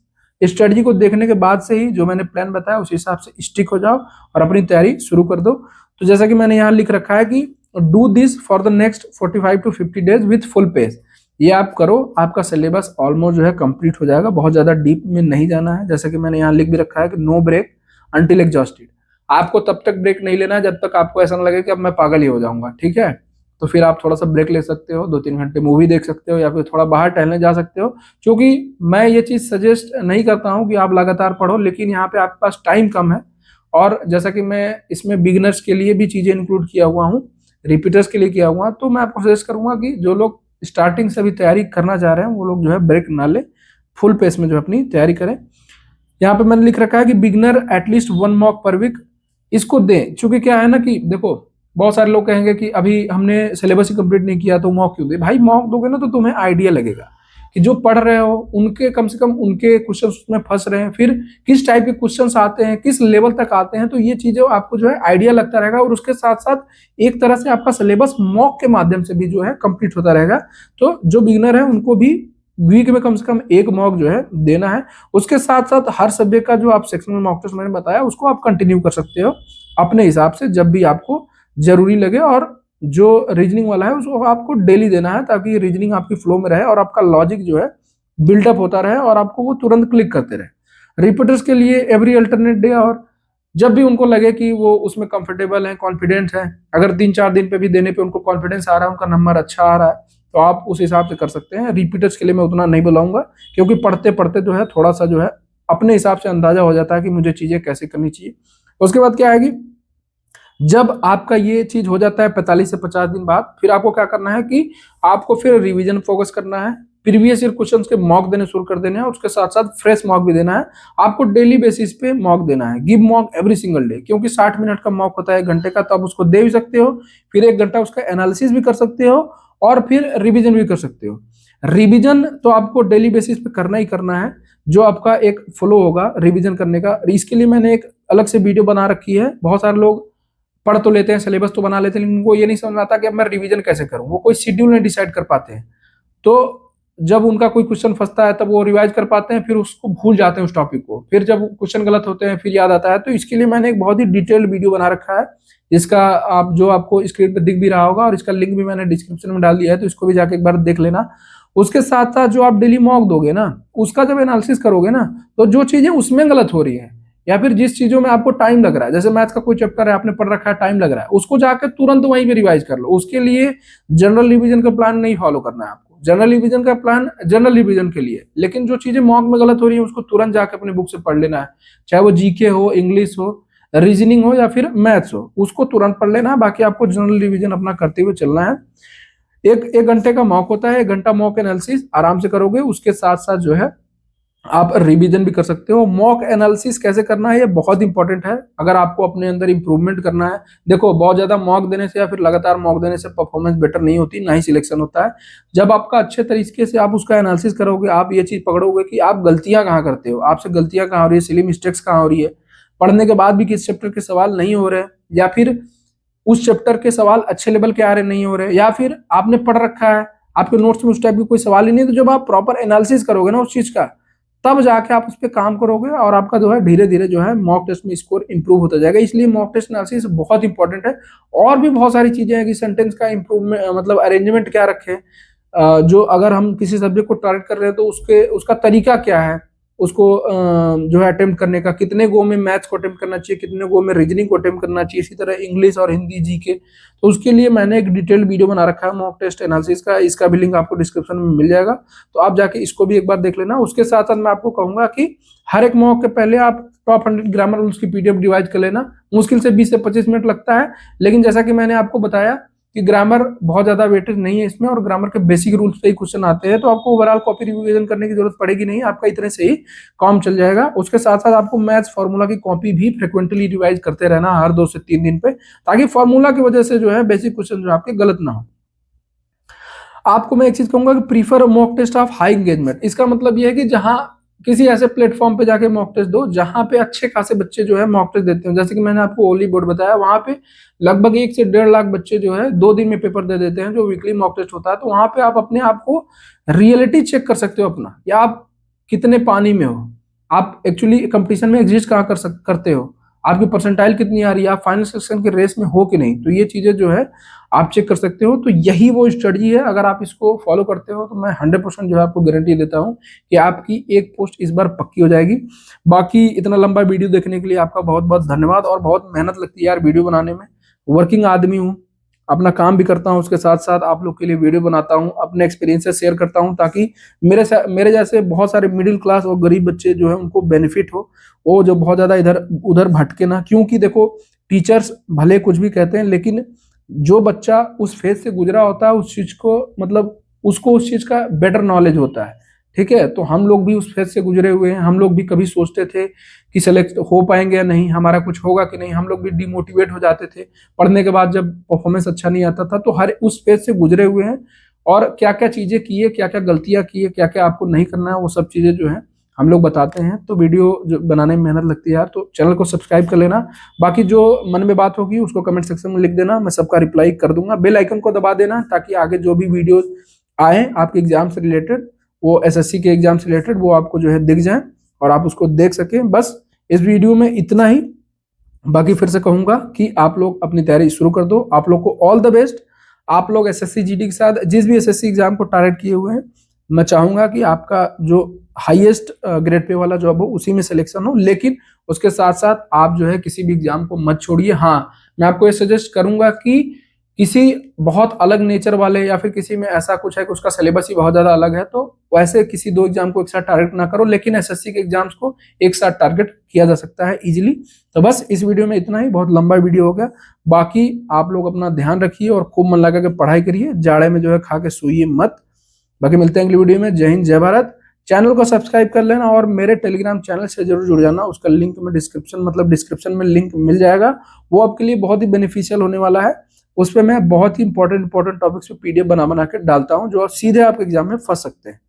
स्ट्रेटजी को देखने के बाद से ही जो मैंने प्लान बताया उस हिसाब से स्टिक हो जाओ और अपनी तैयारी शुरू कर दो। तो जैसा कि मैंने यहाँ लिख रखा है कि do this for the next 45 to 50 days with full pace. ये आप करो, आपका सिलेबस ऑलमोस्ट जो है कंप्लीट हो जाएगा। बहुत ज्यादा डीप में नहीं जाना है। जैसा कि मैंने यहाँ लिख भी रखा है कि नो ब्रेक अंटिल एग्जॉस्टेड। आपको तब तक ब्रेक नहीं लेना है जब तक आपको ऐसा ना लगे कि अब मैं पागल ही हो जाऊंगा, ठीक है। तो फिर आप थोड़ा सा ब्रेक ले सकते हो, 2-3 घंटे मूवी देख सकते हो, या फिर थोड़ा बाहर टहलने जा सकते हो। क्योंकि मैं ये चीज सजेस्ट नहीं करता हूँ कि आप लगातार पढ़ो, लेकिन यहाँ पे आपके पास टाइम कम है। और जैसा कि मैं इसमें बिगिनर्स के लिए भी चीजें इंक्लूड किया हुआ हूँ, रिपीटर्स के लिए किया हुआ, तो मैं आपको सजेस्ट करूंगा कि जो लोग स्टार्टिंग से अभी तैयारी करना चाह रहे हैं वो लोग जो है ब्रेक ना ले, फुल पेस में जो अपनी तैयारी करें। यहाँ पे मैंने लिख रखा है कि beginner at least 1 mock per week इसको दें। क्योंकि क्या है ना कि देखो बहुत सारे लोग कहेंगे कि अभी हमने सिलेबस ही कंप्लीट नहीं किया तो मॉक क्यों दे। भाई मॉक दोगे ना तो तुम्हें आइडिया लगेगा कि जो पढ़ रहे हो उनके कम से कम उनके क्वेश्चन उसमें फंस रहे हैं, फिर किस टाइप के क्वेश्चन आते हैं, किस लेवल तक आते हैं। तो ये चीजें आपको जो है आइडिया लगता रहेगा, और उसके साथ साथ एक तरह से आपका सिलेबस मॉक के माध्यम से भी जो है कंप्लीट होता रहेगा। तो जो बिगिनर है उनको भी वीक में कम से कम 1 मॉक जो है देना है। उसके साथ साथ हर सब्जेक्ट का जो आप सेक्शनल मॉक टेस्ट मैंने बताया उसको आप कंटिन्यू कर सकते हो अपने हिसाब से, जब भी आपको जरूरी लगे। और जो रीजनिंग वाला है उसको आपको डेली देना है, ताकि रीजनिंग आपकी फ्लो में रहे और आपका लॉजिक जो है बिल्डअप होता रहे और आपको वो तुरंत क्लिक करते रहे। रिपीटर्स के लिए एवरी अल्टरनेट डे, और जब भी उनको लगे कि वो उसमें कंफर्टेबल है, कॉन्फिडेंट है, अगर 3-4 दिन पे भी देने पे उनको कॉन्फिडेंस आ रहा है, उनका नंबर अच्छा आ रहा है, तो आप उस हिसाब से कर सकते हैं। रिपीटर्स के लिए मैं उतना नहीं बुलाऊंगा, क्योंकि पढ़ते पढ़ते जो है थोड़ा सा जो है अपने हिसाब से अंदाजा हो जाता है कि मुझे चीजें कैसे करनी चाहिए। उसके बाद क्या है कि जब आपका ये चीज हो जाता है 45 से 50 दिन बाद, फिर आपको क्या करना है कि आपको फिर रिवीजन फोकस करना है। प्रीवियस ईयर क्वेश्चंस के मॉक देने शुरू कर देने हैं, उसके साथ साथ फ्रेश मॉक भी देना है। आपको डेली बेसिस पे मॉक देना है, give mock every single day. क्योंकि 60 मिनट का मॉक होता है 1 घंटे का, तो आप उसको दे भी सकते हो, फिर 1 घंटा उसका एनालिसिस भी कर सकते हो, और फिर रिविजन भी कर सकते हो। रिविजन तो आपको डेली बेसिस पे करना ही करना है, जो आपका एक फ्लो होगा रिविजन करने का। इसके लिए मैंने एक अलग से वीडियो बना रखी है। बहुत सारे लोग पढ़ तो लेते हैं, सिलेबस तो बना लेते हैं, लेकिन उनको ये नहीं समझ में आता कि अब मैं रिवीजन कैसे करूं। वो कोई शेड्यूल नहीं डिसाइड कर पाते हैं। तो जब उनका कोई क्वेश्चन फंसता है तब वो रिवाइज कर पाते हैं, फिर उसको भूल जाते हैं उस टॉपिक को, फिर जब क्वेश्चन गलत होते हैं फिर याद आता है। तो इसके लिए मैंने एक बहुत ही डिटेल्ड वीडियो बना रखा है, जिसका आप जो आपको स्क्रीन पे दिख भी रहा होगा, और इसका लिंक भी मैंने डिस्क्रिप्शन में डाल दिया है, तो इसको भी जाके एक बार देख लेना। उसके साथ साथ जो आप डेली मॉक दोगे ना, उसका जब एनालिसिस करोगे ना, तो जो चीजें उसमें गलत हो रही है या फिर जिस चीजों में आपको टाइम लग रहा है, जैसे मैथ का कोई चैप्टर है आपने पढ़ रखा है, टाइम लग रहा है, उसको जाकर तुरंत वहीं पे रिवाइज कर लो। उसके लिए जनरल रिवीजन का प्लान नहीं फॉलो करना है आपको। जनरल रिवीजन का प्लान जनरल रिवीजन के लिए, लेकिन जो चीजें मॉक में गलत हो रही है उसको तुरंत जाकर अपनी बुक से पढ़ लेना है, चाहे वो जीके हो, इंग्लिश हो, रीजनिंग हो या फिर मैथ्स हो, उसको तुरंत पढ़ लेना है। बाकी आपको जनरल रिवीजन अपना करते हुए चलना है। एक घंटे का मॉक होता है, 1 घंटा मॉक एनालिसिस आराम से करोगे, उसके साथ साथ जो है आप रिवीजन भी कर सकते हो। मॉक एनालिसिस कैसे करना है ये बहुत इंपॉर्टेंट है अगर आपको अपने अंदर इंप्रूवमेंट करना है। देखो, बहुत ज्यादा मॉक देने से या फिर लगातार मॉक देने से परफॉर्मेंस बेटर नहीं होती, ना ही सिलेक्शन होता है। जब आपका अच्छे तरीके से आप उसका एनालिसिस करोगे, आप ये चीज पकड़ोगे कि आप गलतियां कहाँ करते हो, आपसे गलतियां कहाँ हो रही है, सिली मिस्टेक्स कहाँ हो रही है, पढ़ने के बाद भी किस चैप्टर के सवाल नहीं हो रहे, या फिर उस चैप्टर के सवाल अच्छे लेवल के आ रहे नहीं हो रहे, या फिर आपने पढ़ रखा है आपके नोट्स में उस टाइप की कोई सवाल ही नहीं। तो जब आप प्रॉपर एनालिसिस करोगे ना उस चीज का, तब जाके आप उस पर काम करोगे और आपका जो है धीरे धीरे जो है मॉक टेस्ट में स्कोर इंप्रूव होता जाएगा। इसलिए मॉक टेस्ट एनालिसिस बहुत इंपॉर्टेंट है। और भी बहुत सारी चीजें हैं कि सेंटेंस का इंप्रूवमेंट, मतलब अरेंजमेंट क्या रखें, जो अगर हम किसी सब्जेक्ट को टारगेट कर रहे हैं तो उसका तरीका क्या है, उसको जो है अटेम्प्ट करने का, कितने गो में मैथ्स को अटेम्प्ट करना चाहिए, कितने गो में रीजनिंग को अटेम्प्ट करना चाहिए, इसी तरह इंग्लिश और हिंदी जीके। तो उसके लिए मैंने एक डिटेल्ड वीडियो बना रखा है मॉक टेस्ट एनालिसिस का, इसका भी लिंक आपको डिस्क्रिप्शन में मिल जाएगा, तो आप जाके इसको भी एक बार देख लेना। उसके साथ साथ मैं आपको कहूंगा कि हर एक मॉक के पहले आप टॉप 100 ग्रामर रूल्स की पीडीएफ डिवाइड कर लेना। मुश्किल से 20 से 25 मिनट लगता है, लेकिन जैसा कि मैंने आपको बताया कि ग्रामर बहुत ज्यादा वेटेज नहीं है इसमें, और ग्रामर के बेसिक रूल्स पे ही क्वेश्चन आते हैं, तो आपको ओवरऑल कॉपी रिवीजन करने की जरूरत पड़ेगी नहीं, आपका इतने से ही काम चल जाएगा। उसके साथ साथ आपको मैथ्स फार्मूला की कॉपी भी फ्रिक्वेंटली रिवाइज करते रहना हर 2 से 3 दिन पे, ताकि फार्मूला की वजह से जो है बेसिक क्वेश्चन जो आपके गलत ना हो। आपको मैं एक चीज कहूंगा कि prefer mock test of high engagement. इसका मतलब यह है कि जहां किसी ऐसे प्लेटफॉर्म पे जाके मॉक टेस्ट दो जहां पे अच्छे खासे बच्चे जो है मॉक टेस्ट देते हैं। जैसे कि मैंने आपको ओली बोर्ड बताया, वहां पे लगभग 1 से 1.5 लाख बच्चे जो है 2 दिन में पेपर दे देते हैं, जो वीकली मॉक टेस्ट होता है। तो वहां पे आप अपने आप को रियलिटी चेक कर सकते हो अपना, या आप कितने पानी में हो, आप एक्चुअली कंपटीशन में एग्जिस्ट कहाँ करते हो, आपकी परसेंटाइल कितनी आ रही है, आप फाइनल सेक्शन के रेस में हो कि नहीं। तो ये चीजें जो है आप चेक कर सकते हो। तो यही वो स्ट्रेटजी है, अगर आप इसको फॉलो करते हो तो मैं 100% जो है आपको गारंटी देता हूं कि आपकी एक पोस्ट इस बार पक्की हो जाएगी। बाकी इतना लंबा वीडियो देखने के लिए आपका बहुत बहुत धन्यवाद। और बहुत मेहनत लगती है यार वीडियो बनाने में, वर्किंग आदमी हूँ, अपना काम भी करता हूँ, उसके साथ साथ आप लोग के लिए वीडियो बनाता हूँ, अपने एक्सपीरियंस से शेयर करता हूँ, ताकि मेरे जैसे बहुत सारे मिडिल क्लास और गरीब बच्चे जो है उनको बेनिफिट हो, वो जो बहुत ज्यादा इधर उधर भटके ना। क्योंकि देखो, टीचर्स भले कुछ भी कहते हैं, लेकिन जो बच्चा उस फेज से गुजरा होता है उस चीज को, मतलब उसको उस चीज का बेटर नॉलेज होता है। ठीक है, तो हम लोग भी उस फेज से गुजरे हुए हैं, हम लोग भी कभी सोचते थे कि सेलेक्ट हो पाएंगे या नहीं, हमारा कुछ होगा कि नहीं, हम लोग भी डिमोटिवेट हो जाते थे पढ़ने के बाद जब परफॉर्मेंस अच्छा नहीं आता था। तो हर उस फेज से गुजरे हुए हैं, और क्या क्या चीजें की है, क्या क्या गलतियां की है, क्या क्या आपको नहीं करना है, वो सब चीजें जो है हम लोग बताते हैं। तो वीडियो जो बनाने में मेहनत लगती है यार, तो चैनल को सब्सक्राइब कर लेना। बाकी जो मन में बात होगी उसको कमेंट सेक्शन में लिख देना, मैं सबका रिप्लाई कर दूंगा। बेल आइकन को दबा देना, ताकि आगे जो भी वीडियोस आए आपके एग्जाम से रिलेटेड, वो एसएससी के एग्जाम से रिलेटेड, वो आपको जो है दिख जाए और आप उसको देख सकें। बस इस वीडियो में इतना ही। बाकी फिर से कहूंगा कि आप लोग अपनी तैयारी शुरू कर दो। आप लोग को ऑल द बेस्ट। आप लोग एसएससी जीडी के साथ जिस भी एसएससी एग्जाम को टारगेट किए हुए हैं, मैं चाहूंगा कि आपका जो हाईएस्ट ग्रेड पे वाला जॉब हो उसी में सिलेक्शन हो, लेकिन उसके साथ साथ आप जो है किसी भी एग्जाम को मत छोड़िए। हाँ, मैं आपको ये सजेस्ट करूंगा कि किसी बहुत अलग नेचर वाले, या फिर किसी में ऐसा कुछ है कि उसका सिलेबस ही बहुत ज्यादा अलग है, तो वैसे किसी 2 एग्जाम को एक साथ टारगेट ना करो, लेकिन एसएससी के एग्जाम्स को एक साथ टारगेट किया जा सकता है इजीली। तो बस इस वीडियो में इतना ही, बहुत लंबा वीडियो हो गया। बाकी आप लोग अपना ध्यान रखिए और खूब मन लगा के पढ़ाई करिए, जाड़े में जो है खा के सोइए मत। बाकी मिलते हैं अगली वीडियो में। जय हिंद, जय भारत। चैनल को सब्सक्राइब कर लेना, और मेरे टेलीग्राम चैनल से जरूर जुड़ जाना। उसका लिंक में डिस्क्रिप्शन में लिंक मिल जाएगा, वो आपके लिए बहुत ही बेनिफिशियल होने वाला है। उस पर मैं बहुत ही इंपॉर्टेंट टॉपिक्स पे पीडीएफ बना के डालता हूँ, जो सीधे आपके एग्जाम में फंस सकते हैं।